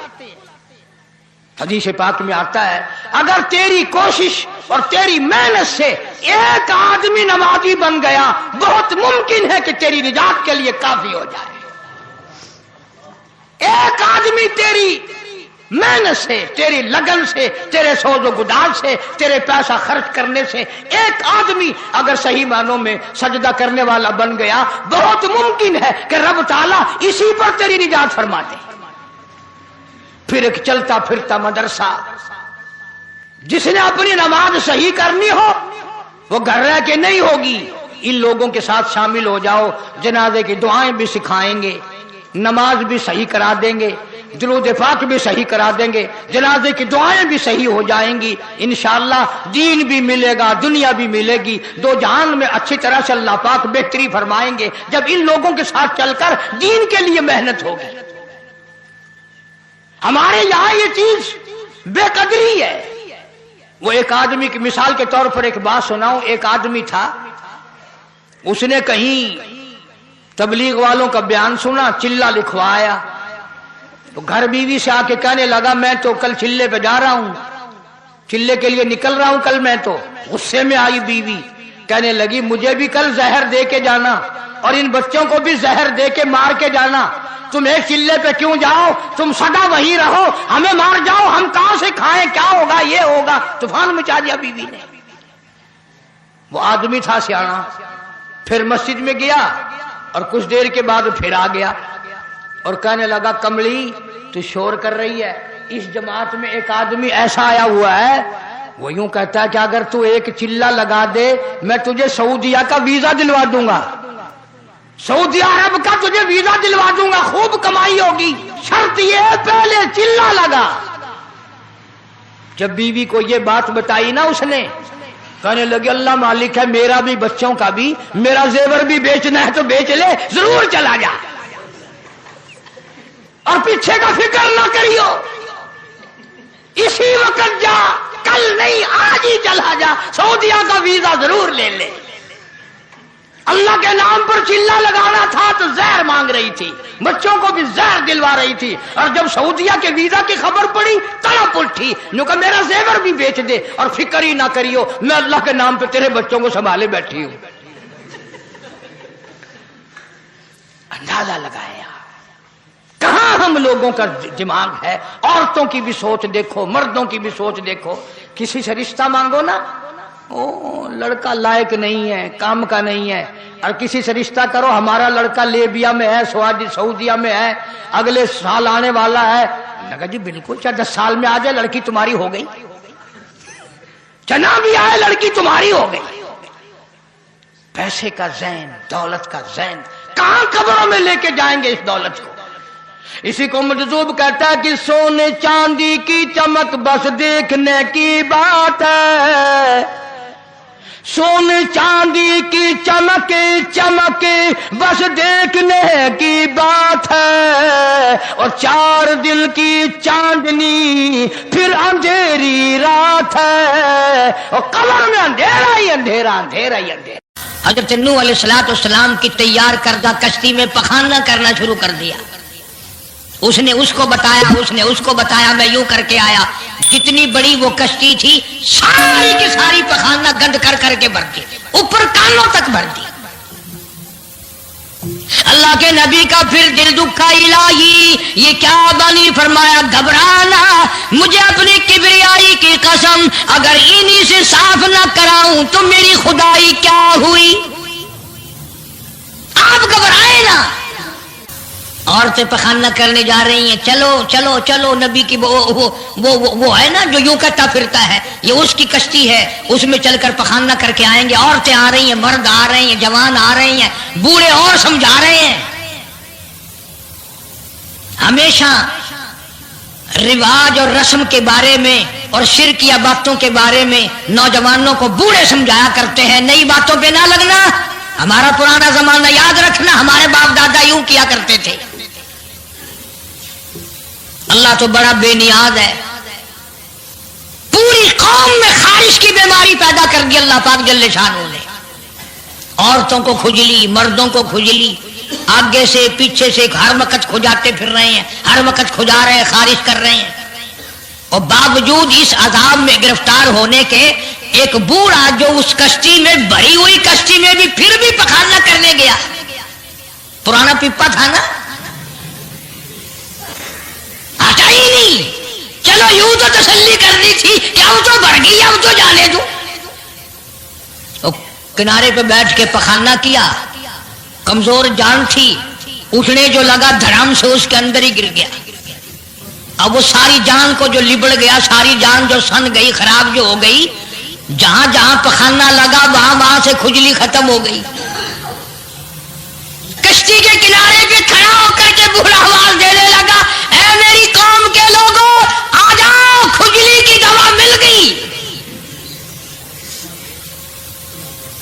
हदीस पाक में आता है अगर तेरी कोशिश और तेरी मेहनत से एक आदमी नमाजी बन गया, बहुत मुमकिन है कि तेरी निजात के लिए काफी हो जाए। एक आदमी तेरी मेहनत से, तेरी लगन से, तेरे सोजो गुदार से, तेरे पैसा खर्च करने से एक आदमी अगर सही मानों में सजदा करने वाला बन गया, बहुत मुमकिन है कि रब ताला इसी पर तेरी निजात फरमा दे। फिर एक चलता फिरता मदरसा, जिसने अपनी नमाज सही करनी हो वो घर रह के नहीं होगी। इन लोगों के साथ शामिल हो जाओ, जनाजे की दुआएं भी सिखाएंगे, नमाज भी सही करा देंगे, दुरूद पाक भी सही करा देंगे, जनाजे की दुआएं भी सही हो जाएंगी। इंशाअल्लाह दीन भी मिलेगा, दुनिया भी मिलेगी, दो जहान में अच्छी तरह से अल्लाह पाक बेहतरी फरमाएंगे जब इन लोगों के साथ चलकर दीन के लिए मेहनत होगी। हमारे यहां ये चीज बेकदरी है। वो एक आदमी की मिसाल के तौर पर एक बात सुनाऊं। एक आदमी था, उसने कहीं तबलीग वालों का बयान सुना, चिल्ला लिखवाया, तो घर बीवी से आके कहने लगा मैं तो कल चिल्ले पे जा रहा हूं, चिल्ले के लिए निकल रहा हूं कल मैं तो। गुस्से में आई बीवी, कहने लगी मुझे भी कल जहर दे के जाना और इन बच्चों को भी जहर दे के मार के जाना। तुम एक चिल्ले पे क्यों जाओ, तुम सदा वहीं रहो, हमें मार जाओ, हम कहां से खाएं, क्या होगा, ये होगा। तूफान मचा दिया बीवी ने। वो आदमी था सियाना, फिर मस्जिद में गया और कुछ देर के बाद फिर आ गया और कहने लगा कमली तू शोर कर रही है, इस जमात में एक आदमी ऐसा आया हुआ है, वो यूं कहता है कि अगर तू एक चिल्ला लगा दे मैं तुझे सऊदिया का वीजा दिलवा दूंगा, सऊदी अरब का तुझे वीजा दिलवा दूंगा, खूब कमाई होगी, शर्त ये पहले चिल्ला लगा। जब बीवी को ये बात बताई ना उसने, कहने लगी अल्लाह मालिक है, मेरा भी बच्चों का भी, मेरा जेवर भी बेचना है तो बेच ले, जरूर चला जा और पीछे का फिक्र ना करियो, इसी वक्त जा, कल नहीं आज ही चला जा, सऊदिया का वीजा जरूर ले ले। अल्लाह के नाम पर चिल्ला लगाना था तो जहर मांग रही थी, बच्चों को भी जहर दिलवा रही थी, और जब सऊदिया के वीजा की खबर पड़ी तड़प उठी, नो कहा मेरा जेवर भी बेच दे और फिक्र ही ना करियो, मैं अल्लाह के नाम पे तेरे बच्चों को संभाले बैठी हूं। अंदाजा लगाया कहां हम लोगों का दिमाग है। औरतों की भी सोच देखो, मर्दों की भी सोच देखो। किसी से रिश्ता मांगो ना, ओ लड़का लायक नहीं है, काम का नहीं है, और किसी से रिश्ता करो हमारा लड़का लेबिया में है, सऊदिया में है, अगले साल आने वाला है। लगा जी बिल्कुल, चाहे 10 साल में आ जाए लड़की तुम्हारी हो गई, चना भी आए लड़की तुम्हारी हो गई। पैसे का ज़ैन, दौलत का ज़ैन, कहां कब्रों में लेके जाएंगे इस दौलत को। इसी को मजदूब कहता है कि सोने चांदी की चमक बस देखने की बात है, सोने चांदी की चमक चमक बस देखने की बात है, और 4 दिल की चांदनी फिर अंधेरी रात है, और कब्र में अंधेरा ही अंधेरा, अंधेरा ही अंधेरा। हजरत नूह अलैहिस्सलाम की तैयार करदा कश्ती में पखाना करना शुरू कर दिया। اس نے اس کو بتایا، اس نے اس کو بتایا، میں یوں کر کے آیا. کتنی بڑی وہ کشتی تھی، ساری کی ساری پخانہ گند کر کر کے بھر دی، اوپر کانوں تک بھر دی. اللہ کے نبی کا پھر دل دکھا، الہی یہ کیا بنی؟ فرمایا گھبرانا، مجھے اپنی کبریائی کی قسم اگر انہی سے صاف نہ کراؤں تو میری خدائی کیا ہوئی؟ آپ گھبرائے نا. عورتیں پخانہ کرنے جا رہی ہیں، چلو چلو چلو، نبی کی وہ ہے نا جو یوں کہتا پھرتا ہے، یہ اس کی کشتی ہے، اس میں چل کر پخانہ کر کے آئیں گے. عورتیں آ رہی ہیں، مرد آ رہے ہیں، جوان آ رہے ہیں، بوڑھے اور سمجھا رہے ہیں. ہمیشہ رواج اور رسم کے بارے میں اور شرکیہ باتوں کے بارے میں نوجوانوں کو بوڑھے سمجھایا کرتے ہیں، نئی باتوں پہ نہ لگنا، ہمارا پرانا زمانہ یاد رکھنا، ہمارے باپ دادا یوں کیا کرتے تھے. اللہ تو بڑا بے نیاز ہے. پوری قوم میں خارش کی بیماری پیدا کر دی اللہ پاک جل شانہ نے. عورتوں کو کھجلی، مردوں کو کھجلی، آگے سے پیچھے سے ہر وقت کھجاتے پھر رہے ہیں، ہر وقت کھجا رہے ہیں، خارش کر رہے ہیں. اور باوجود اس عذاب میں گرفتار ہونے کے ایک بوڑھا جو اس کشتی میں بھری ہوئی کشتی میں بھی پھر بھی پخانہ کرنے گیا. پرانا پپا تھا نا، ہٹا ہی نہیں. چلو یوں تو تسلی کرنی تھی کہ اب تو بڑھ گئی، اب تو جانے دو. کنارے پہ بیٹھ کے پخانہ کیا، کمزور جان تھی، اٹھنے جو لگا دھڑام سے اس کے اندر ہی گر گیا. اب وہ ساری جان کو جو لبڑ گیا، ساری جان جو سن گئی، خراب جو ہو گئی، جہاں جہاں پخانہ لگا وہاں وہاں سے کھجلی ختم ہو گئی. کشتی کے کنارے پہ کھڑا ہو کر کے بوڑھا آواز دینے لگا، اے میری قوم کے لوگوں آ جاؤ، کھجلی کی دوا مل گئی،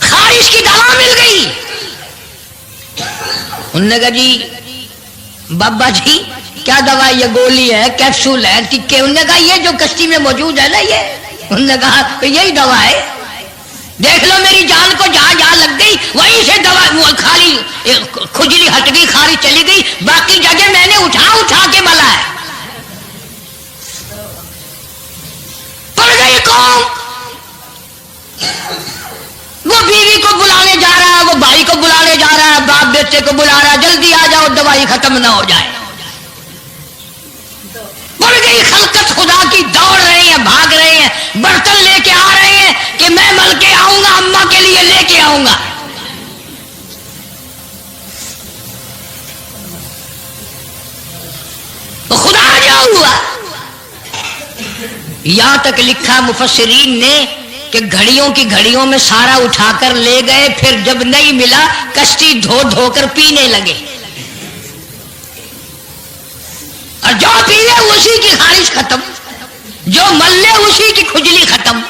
خارش کی دوا مل گئی. انہوں نے کہا جی بابا جی کیا دوا؟ یہ گولی ہے، کیپسول ہے، ٹکے؟ انہوں نے کہا یہ جو کشتی میں موجود ہے نا یہ. انہوں نے کہا یہی دوا ہے، دیکھ لو میری جان کو جہاں جہاں لگ گئی وہیں سے دوا خالی کھجلی ہٹ گئی، خارش چلی گئی، باقی جگہ میں نے اٹھا اٹھا کے ملا ہے. پڑ گئی قوم. وہ بیوی کو بلانے جا رہا ہے، وہ بھائی کو بلانے جا رہا ہے، باپ بیٹے کو بلا رہا ہے، جلدی آ جاؤ دوائی ختم نہ ہو جائے. پڑ گئی خلقت خدا کی، دوڑ رہے ہیں، بھاگ رہے ہیں، برتن لے کے آ رہے ہیں کہ میں مل کے آؤں گا، اماں کے لیے لے کے آؤں گا. تو خدا جو ہوا. یہاں تک لکھا مفسرین نے کہ گھڑیوں کی گھڑیوں میں سارا اٹھا کر لے گئے، پھر جب نہیں ملا کشتی دھو دھو کر پینے لگے، اور جو پیے اسی کی خارش ختم، جو ملے اسی کی کھجلی ختم.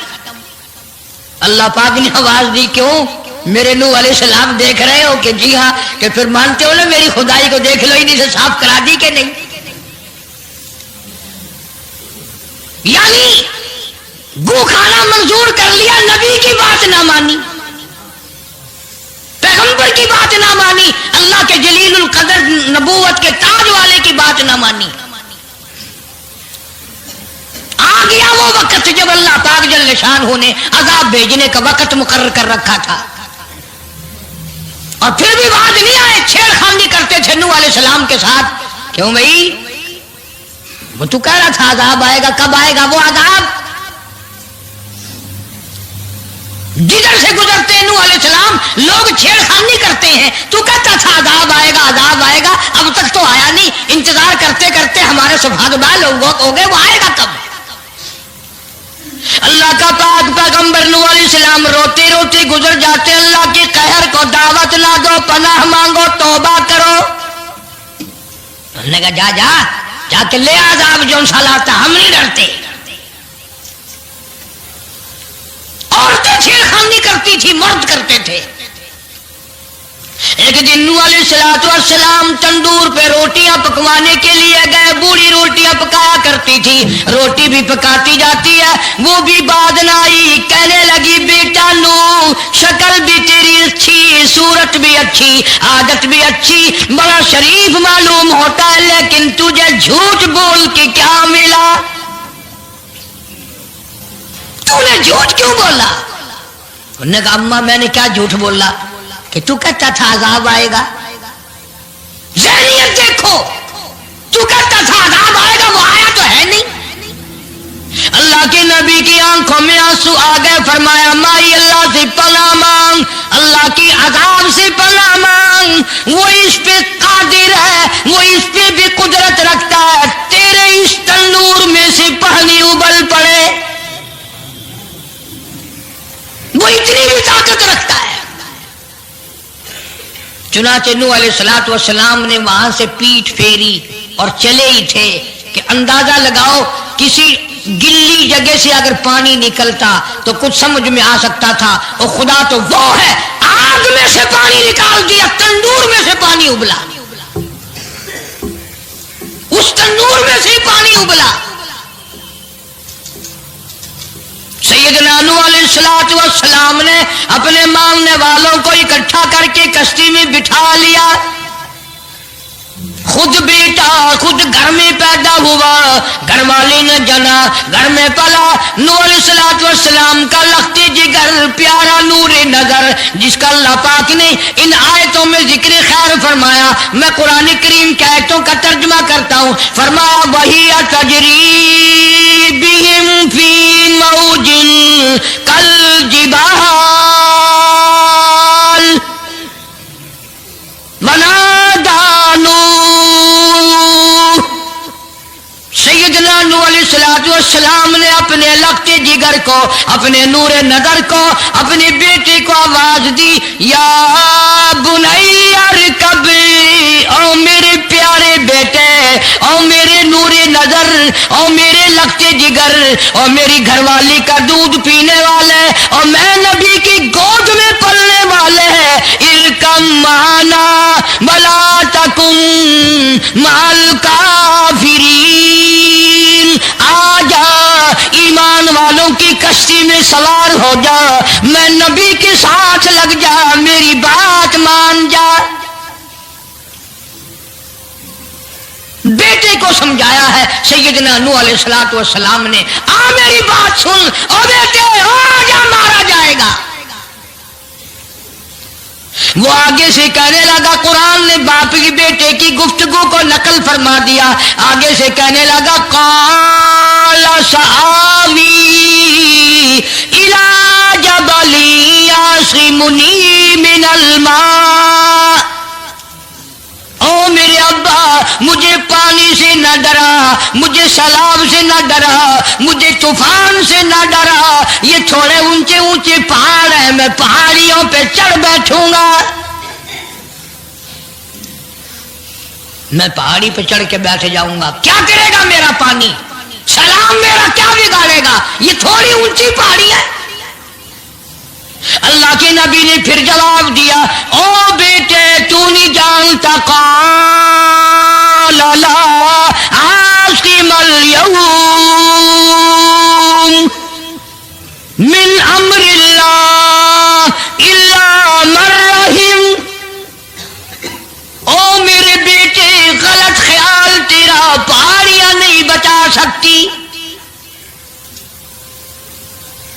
اللہ پاک نے آواز دی، کیوں میرے نوح علیہ السلام دیکھ رہے ہو؟ کہ جی ہاں. کہ پھر مانتے ہو نا میری خدائی کو؟ دیکھ لو انہیں سے صاف کرا دی کہ نہیں. یعنی گو کھانا منظور کر لیا، نبی کی بات نہ مانی، پیغمبر کی بات نہ مانی، اللہ کے جلیل القدر نبوت کے تاج والے کی بات نہ مانی. آ گیا وہ وقت جب اللہ پاک جل شانہ نے عذاب بھیجنے کا وقت مقرر کر رکھا تھا، اور پھر بھی بات نہیں آئے، چھیڑخانی کرتے تھے نوح علیہ السلام کے ساتھ. کیوں بھائی؟ وہ تو کہہ رہا تھا عذاب آئے گا، کب آئے گا وہ عذاب؟ جدھر سے گزرتے ہیں نوح علیہ السلام لوگ چھیڑخانی کرتے ہیں، تو کہتا تھا عذاب آئے گا، عذاب آئے گا، اب تک تو آیا نہیں. انتظار کرتے کرتے ہمارے سبحان لوگ ہو گئے، وہ آئے گا کب؟ اللہ کا پاک پیغمبر نوح علیہ السلام روتے روتے گزر جاتے، اللہ کے قہر کو دعوت نہ دو، پناہ مانگو، توبہ کرو. انہوں نے کہا جا جا جا کے لے عذاب جو لاتا، ہم نہیں ڈرتے. عورتیں چھیڑخانی کرتی تھی، مرد کرتے تھے. ایک دن نوح علیہ السلام تندور پہ روٹیاں پکوانے کے لیے گئے. بوڑھی روٹیاں پکایا کرتی تھی, روٹی بھی پکاتی جاتی ہے, وہ بھی بعد نہ آئی. کہنے لگی بیٹا نوح, شکل بھی تیری اچھی, صورت بھی اچھی, عادت بھی اچھی, بڑا شریف معلوم ہوتا ہے, لیکن تجھے جھوٹ بول کے کیا ملا؟ تو نے جھوٹ کیوں بولا؟ انہوں نے کہا اماں میں نے کیا جھوٹ بولا کہ تو کہتا تھا عذاب آئے گا. ذہنیت دیکھو, تو کہتا تھا عذاب آئے گا, وہ آیا تو ہے نہیں. اللہ کے نبی کی آنکھوں میں آنسو آ گئے. فرمایا مائی اللہ سے پناہ مانگ, اللہ کی عذاب سے پناہ مانگ, وہ اس پہ قادر ہے, وہ اس پہ بھی قدرت رکھتا ہے. تیرے اس تنور میں سے پانی ابل پڑے, وہ اتنی بھی طاقت رکھتا ہے. چنانچہ نوح علیہ السلام نے وہاں سے پیٹھ پھیری اور چلے ہی تھے کہ اندازہ لگاؤ کسی گلی جگہ سے اگر پانی نکلتا تو کچھ سمجھ میں آ سکتا تھا. اور خدا تو وہ ہے, آگ میں سے پانی نکال دیا, تندور میں سے پانی ابلا, اس تندور میں سے پانی ابلا. سیدنا نوح علیہ السلام نے اپنے ماننے والوں کو اکٹھا کر کے کشتی میں بٹھا لیا. خود بیٹا خود گھر میں پیدا ہوا, گھر والی نے جنا, گھر میں پلا. نوح علیہ السلام کا لخت جگر, پیارا نور نظر, جس کا اللہ پاک نے ان آیتوں میں ذکر خیر فرمایا. میں قرآن کریم کی آیتوں کا ترجمہ کرتا ہوں. فرمایا وہی تجری بہم فی موج کالجبال ونادى نوح. سیدنا نوح علیہ السلام نے اپنے لخت جگر کو, اپنے نور نظر کو, اپنے بیٹے کو آواز دی, یا بنی ارکب, او میرے پیارے بیٹے, او میرے نور نظر, او میرے لخت جگر, او میری گھر والی کا دودھ پینے والے, اور میں نبی کی گود میں پلنے والے ہیں, ارکم معنا ولا تکن مع الکافرین. آ جا, ایمان والوں کی کشتی میں سوار ہو جا, میں نبی کے ساتھ لگ جا, میری بات مان جا. بیٹے کو سمجھایا ہے سیدنا نوح علیہ السلام نے, آ میری بات سن, او بیٹے آ جا, مارا جائے گا. وہ آگے سے کہنے لگا, قرآن نے باپ کی بیٹے کی گفتگو کو نقل فرما دیا. آگے سے کہنے لگا قال سآوی الی جبل یعصمنی من الماء. او میرے ابا, مجھے پانی سے نہ ڈرا, مجھے سیلاب سے نہ ڈرا, مجھے طوفان سے نہ ڈرا. یہ تھوڑے اونچے اونچے پہاڑ ہیں, میں پہاڑیوں پہ چڑھ بیٹھوں گا, میں پہاڑی پہ چڑھ کے بیٹھ جاؤں گا. کیا کرے گا میرا پانی, سلام میرا کیا بگاڑے گا, یہ تھوڑی اونچی پہاڑی ہے. اللہ کے نبی نے پھر جواب دیا, او بیٹے تو نہیں جانتا, قال لا عاصم اليوم من امر اللہ الا من رحم. او میرے بیٹے, غلط خیال تیرا, پہاڑیاں نہیں بچا سکتی,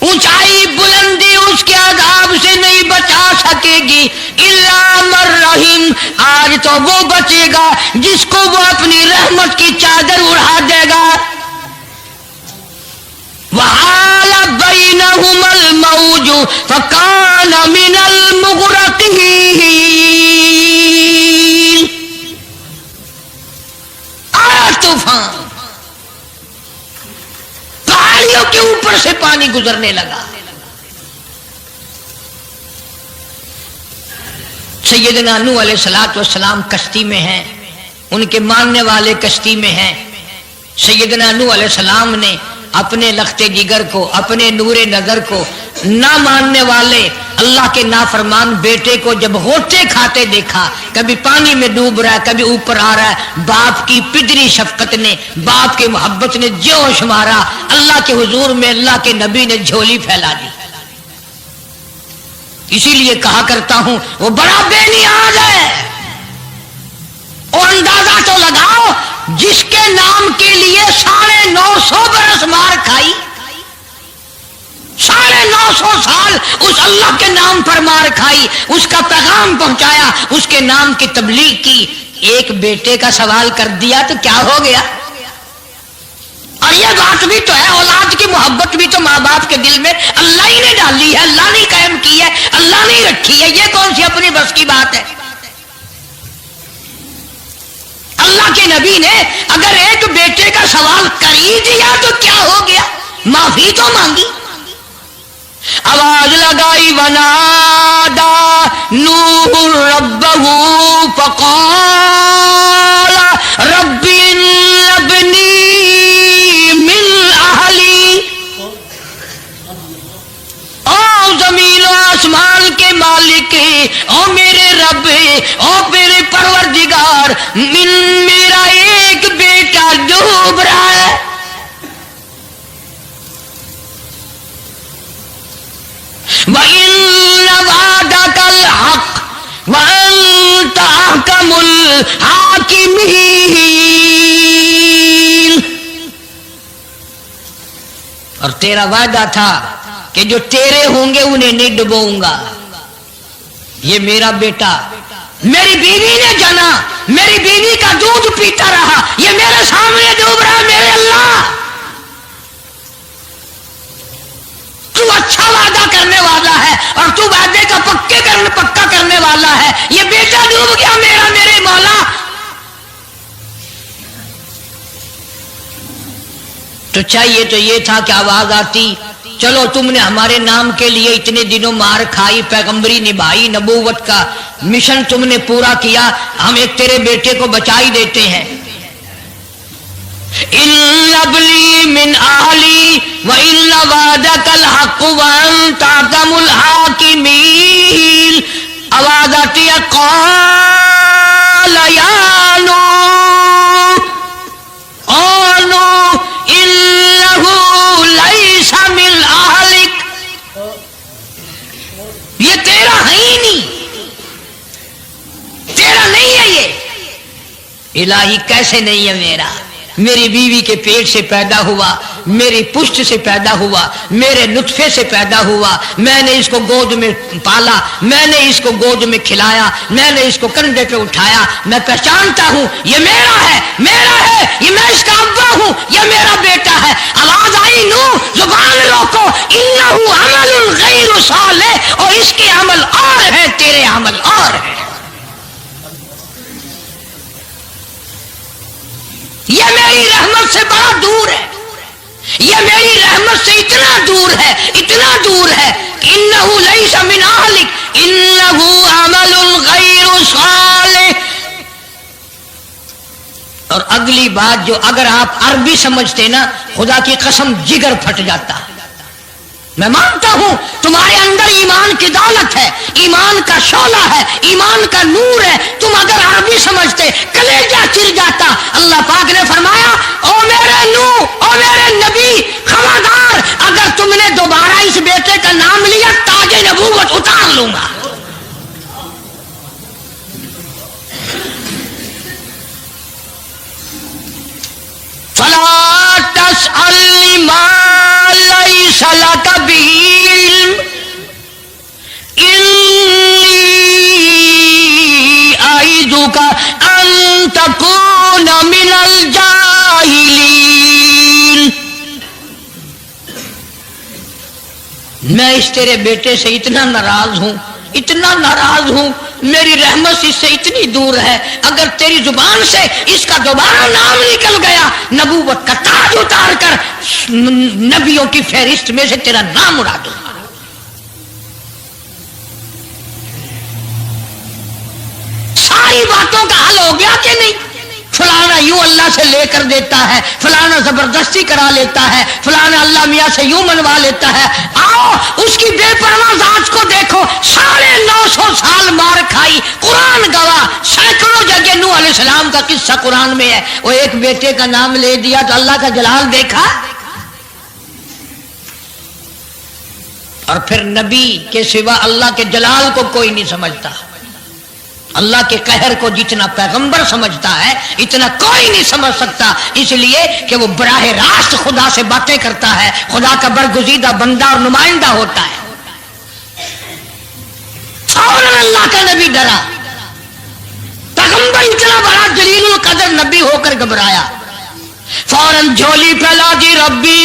اونچائی بلندی اس کے عذاب سے نہیں بچا سکے گی, الا من رحم. آج تو وہ بچے گا جس کو وہ اپنی رحمت کی چادر اڑا دے گا. وحال بینہم الموج فکان من المغرقین. آیا طوفان, پہاڑیوں کے اوپر سے پانی گزرنے لگا. سیدنا نوح علیہ السلام کشتی میں ہیں, ان کے ماننے والے کشتی میں ہیں. سیدنا نوح علیہ السلام نے اپنے لخت جگر کو, اپنے نور نظر کو, نہ ماننے والے اللہ کے نافرمان بیٹے کو جب غوطے کھاتے دیکھا، کبھی پانی میں ڈوب رہا ہے، کبھی اوپر آ رہا ہے، باپ کی پدری شفقت نے، باپ کی محبت نے جوش مارا، اللہ کے حضور میں اللہ کے نبی نے جھولی پھیلا دی۔ اسی لیے کہا کرتا ہوں وہ بڑا بے نیاز ہے، اور اندازہ تو لگاؤ جس کے نام کے لیے 950 برس مار کھائی، 950 سال اس اللہ کے نام پر مار کھائی، اس کا پیغام پہنچایا، اس کے نام کی تبلیغ کی، ایک بیٹے کا سوال کر دیا تو کیا ہو گیا؟ اور یہ بات بھی تو ہے، اولاد کی محبت بھی تو ماں باپ کے دل میں اللہ ہی نے ڈالی ہے، اللہ نے قائم کی ہے، اللہ نے رکھی ہے، یہ کون سی اپنی بس کی بات ہے؟ اللہ کے نبی نے اگر ایک بیٹے کا سوال کر ہی دیا تو کیا ہو گیا؟ معافی تو مانگی، آواز لگائی، ونادا نوح ربہ فقال رب ابنی من اہلی، او زمین و آسمان کے مالک، او میرے رب، او میرے پروردگار، میرا ایک بیٹا ڈوب رہا ہے۔ وَإِنَّ وَعْدَكَ الْحَقُّ وَأَنْتَ أَحْكَمُ الْحَاكِمِينَ، اور تیرا وعدہ تھا کہ جو تیرے ہوں گے انہیں نہیں ڈبوؤں گا۔ یہ میرا بیٹا میری بیوی نے جانا، میری بیوی کا دودھ پیتا رہا، یہ میرے سامنے ڈوب رہا، میرے اللہ تو اچھا وعدہ کرنے والا ہے، اور تو وعدے کا پکا کرنے والا ہے، یہ بیٹا ڈوب گیا میرا، میرے مولا۔ تو چاہیے تو یہ تھا کہ آواز آتی، چلو تم نے ہمارے نام کے لیے اتنے دنوں مار کھائی، پیغمبری نبھائی، نبوت کا مشن تم نے پورا کیا، ہم ایک تیرے بیٹے کو بچا ہی دیتے ہیں۔ ان ابلی من اہلی وان وعدک الحق وانت احکم الحاکمین، آواز آتی ہے، قال یا نوح، او نوح انہ لیس من اہلک، یہ تیرا ہے ہی نہیں، تیرا نہیں ہے یہ۔ الہی کیسے نہیں ہے میرا؟ میری بیوی کے پیٹ سے پیدا ہوا، میری پشت سے پیدا ہوا، میرے نطفے سے پیدا ہوا، میں نے اس کو گود میں پالا، میں نے اس کو گود میں کھلایا، میں نے اس کو کندھے پہ اٹھایا، میں پہچانتا ہوں یہ میرا ہے، میرا ہے، یہ میں اس کا ابا ہوں، یہ میرا بیٹا ہے۔ آواز آئی، نوح زبان روکو، انہ عمل غیر صالح، اور اس کے عمل اور ہے، تیرے عمل اور ہے۔ یہ میری رحمت سے بڑا دور ہے، یہ میری رحمت سے اتنا دور ہے، اتنا دور ہے کہ انہ لیس من اہلک انہ عمل غیر صالح۔ اور اگلی بات جو اگر آپ عربی سمجھتے نا، خدا کی قسم جگر پھٹ جاتا۔ میں مانتا ہوں تمہارے اندر ایمان کی دولت ہے، ایمان کا شعلہ ہے، ایمان کا نور ہے، تم اگر عربی سمجھتے کلیجہ چر جاتا۔ اللہ پاک نے فرمایا، او میرے نوح، او میرے نبی، خبردار اگر تم نے دوبارہ اس بیٹے کا نام لیا تاج نبوت اتار لوں گا۔ فلا تسألنی ما لیس لک بہ علم انی اعظک ان تکون من الجاہلین۔ میں اس تیرے بیٹے سے اتنا ناراض ہوں، اتنا ناراض ہوں، میری رحمت اس سے اتنی دور ہے، اگر تیری زبان سے اس کا دوبارہ نام نکل گیا، نبوت کا تاج اتار کر نبیوں کی فہرست میں سے تیرا نام اڑا دوں گا۔ ساری باتوں کا حل ہو گیا کہ نہیں؟ فلانا یوں اللہ سے لے کر دیتا ہے، فلانا زبردستی کرا لیتا ہے، فلانا اللہ میاں سے یوں منوا لیتا ہے. آؤ اس کی بے پرواہ ذات کو دیکھو. 950 سال مار کھائی، قرآن گواہ. سینکڑوں جگہ نوح علیہ السلام کا قصہ قرآن میں ہے. وہ ایک بیٹے کا نام لے دیا تو اللہ کا جلال دیکھا. اور پھر نبی کے سوا اللہ کے جلال کو کوئی نہیں سمجھتا. اللہ کے قہر کو جتنا پیغمبر سمجھتا ہے اتنا کوئی نہیں سمجھ سکتا، اس لیے کہ وہ براہ راست خدا سے باتیں کرتا ہے، خدا کا برگزیدہ بندہ اور نمائندہ ہوتا ہے. فوراً اللہ کا نبی ڈرا. پیغمبر اتنا بڑا جلیل القدر نبی ہو کر گھبرایا. فوراً جھولی پھیلا دی، ربی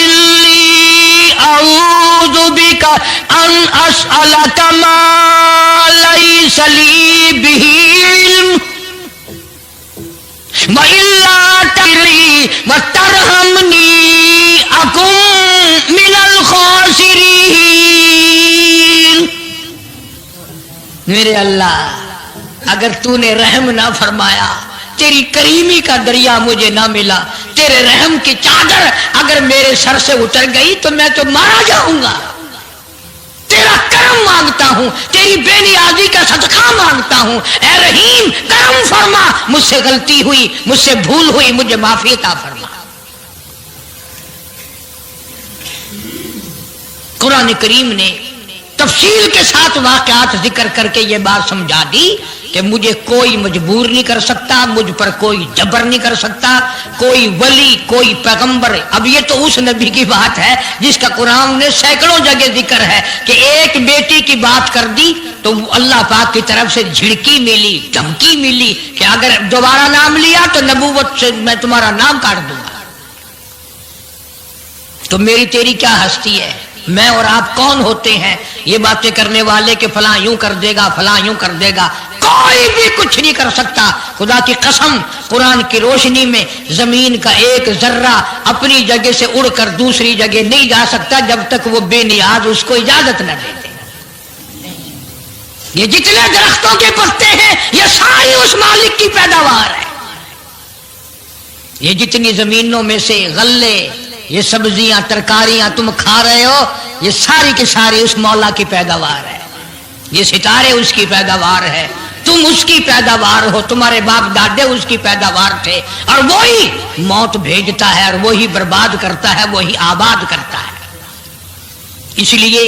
اعوذ بک ان اسألک ما لیس لی بہ علم وإلا تغفر وترحمنی اکن من الخاسرین. میرے اللہ اگر تو نے رحم نہ فرمایا، تیری کریمی کا دریا مجھے نہ ملا، تیرے رحم کی چادر اگر میرے سر سے اتر گئی تو میں تو مارا جاؤں گا. تیرا کرم مانگتا ہوں، تیری بے نیازی کا صدقہ مانگتا ہوں. اے رحیم کرم فرما، مجھ سے غلطی ہوئی، مجھ سے بھول ہوئی، مجھے معافی عطا فرما. قرآن کریم نے تفصیل کے ساتھ واقعات ذکر کر کے یہ بات سمجھا دی کہ مجھے کوئی مجبور نہیں کر سکتا، مجھ پر کوئی جبر نہیں کر سکتا، کوئی ولی، کوئی پیغمبر. اب یہ تو اس نبی کی بات ہے جس کا قرآن نے سینکڑوں جگہ ذکر ہے کہ ایک بیٹی کی بات کر دی تو اللہ پاک کی طرف سے جھڑکی ملی، دھمکی ملی کہ اگر دوبارہ نام لیا تو نبوت سے میں تمہارا نام کاٹ دوں گا. تو میری تیری کیا ہستی ہے؟ میں اور آپ کون ہوتے ہیں یہ باتیں کرنے والے کہ فلاں یوں کر دے گا، فلاں یوں کر دے گا؟ کوئی بھی کچھ نہیں کر سکتا. خدا کی قسم قرآن کی روشنی میں زمین کا ایک ذرہ اپنی جگہ سے اڑ کر دوسری جگہ نہیں جا سکتا جب تک وہ بے نیاز اس کو اجازت نہ دیتے. یہ جتنے درختوں کے پتے ہیں یہ ساری اس مالک کی پیداوار ہے. یہ جتنی زمینوں میں سے غلے، یہ سبزیاں، ترکاریاں تم کھا رہے ہو، یہ ساری کی ساری اس مولا کی پیداوار ہے. یہ ستارے اس کی پیداوار ہے، تم اس کی پیداوار ہو، تمہارے باپ دادے اس کی پیداوار تھے. اور وہی موت بھیجتا ہے اور وہی برباد کرتا ہے، وہی آباد کرتا ہے. اس لیے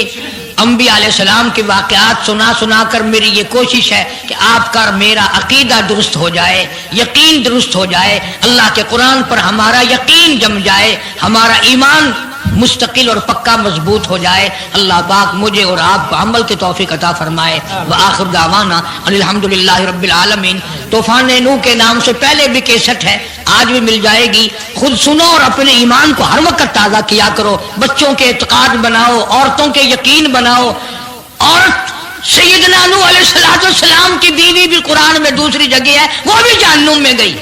انبیاء علیہ السلام کے واقعات سنا سنا کر میری یہ کوشش ہے کہ آپ کا میرا عقیدہ درست ہو جائے، یقین درست ہو جائے، اللہ کے قرآن پر ہمارا یقین جم جائے، ہمارا ایمان مستقل اور پکا مضبوط ہو جائے. اللہ پاک مجھے اور آپ کو عمل کی توفیق عطا فرمائے. وآخر دعوانا الحمدللہ رب العالمین. طوفان نوح کے نام سے پہلے بھی کیسٹ ہے، آج بھی مل جائے گی. خود سنو اور اپنے ایمان کو ہر وقت تازہ کیا کرو. بچوں کے اعتقاد بناؤ، عورتوں کے یقین بناؤ. عورت سیدنا نوح علیہ السلام کی بیوی بھی قرآن میں دوسری جگہ ہے، وہ بھی جہنم میں گئی.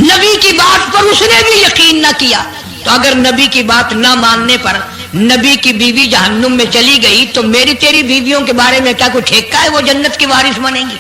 نبی کی بات پر اس نے بھی یقین نہ کیا. تو اگر نبی کی بات نہ ماننے پر نبی کی بیوی جہنم میں چلی گئی تو میری تیری بیویوں کے بارے میں کیا کوئی ٹھیکہ ہے وہ جنت کی وارث بنیں گی؟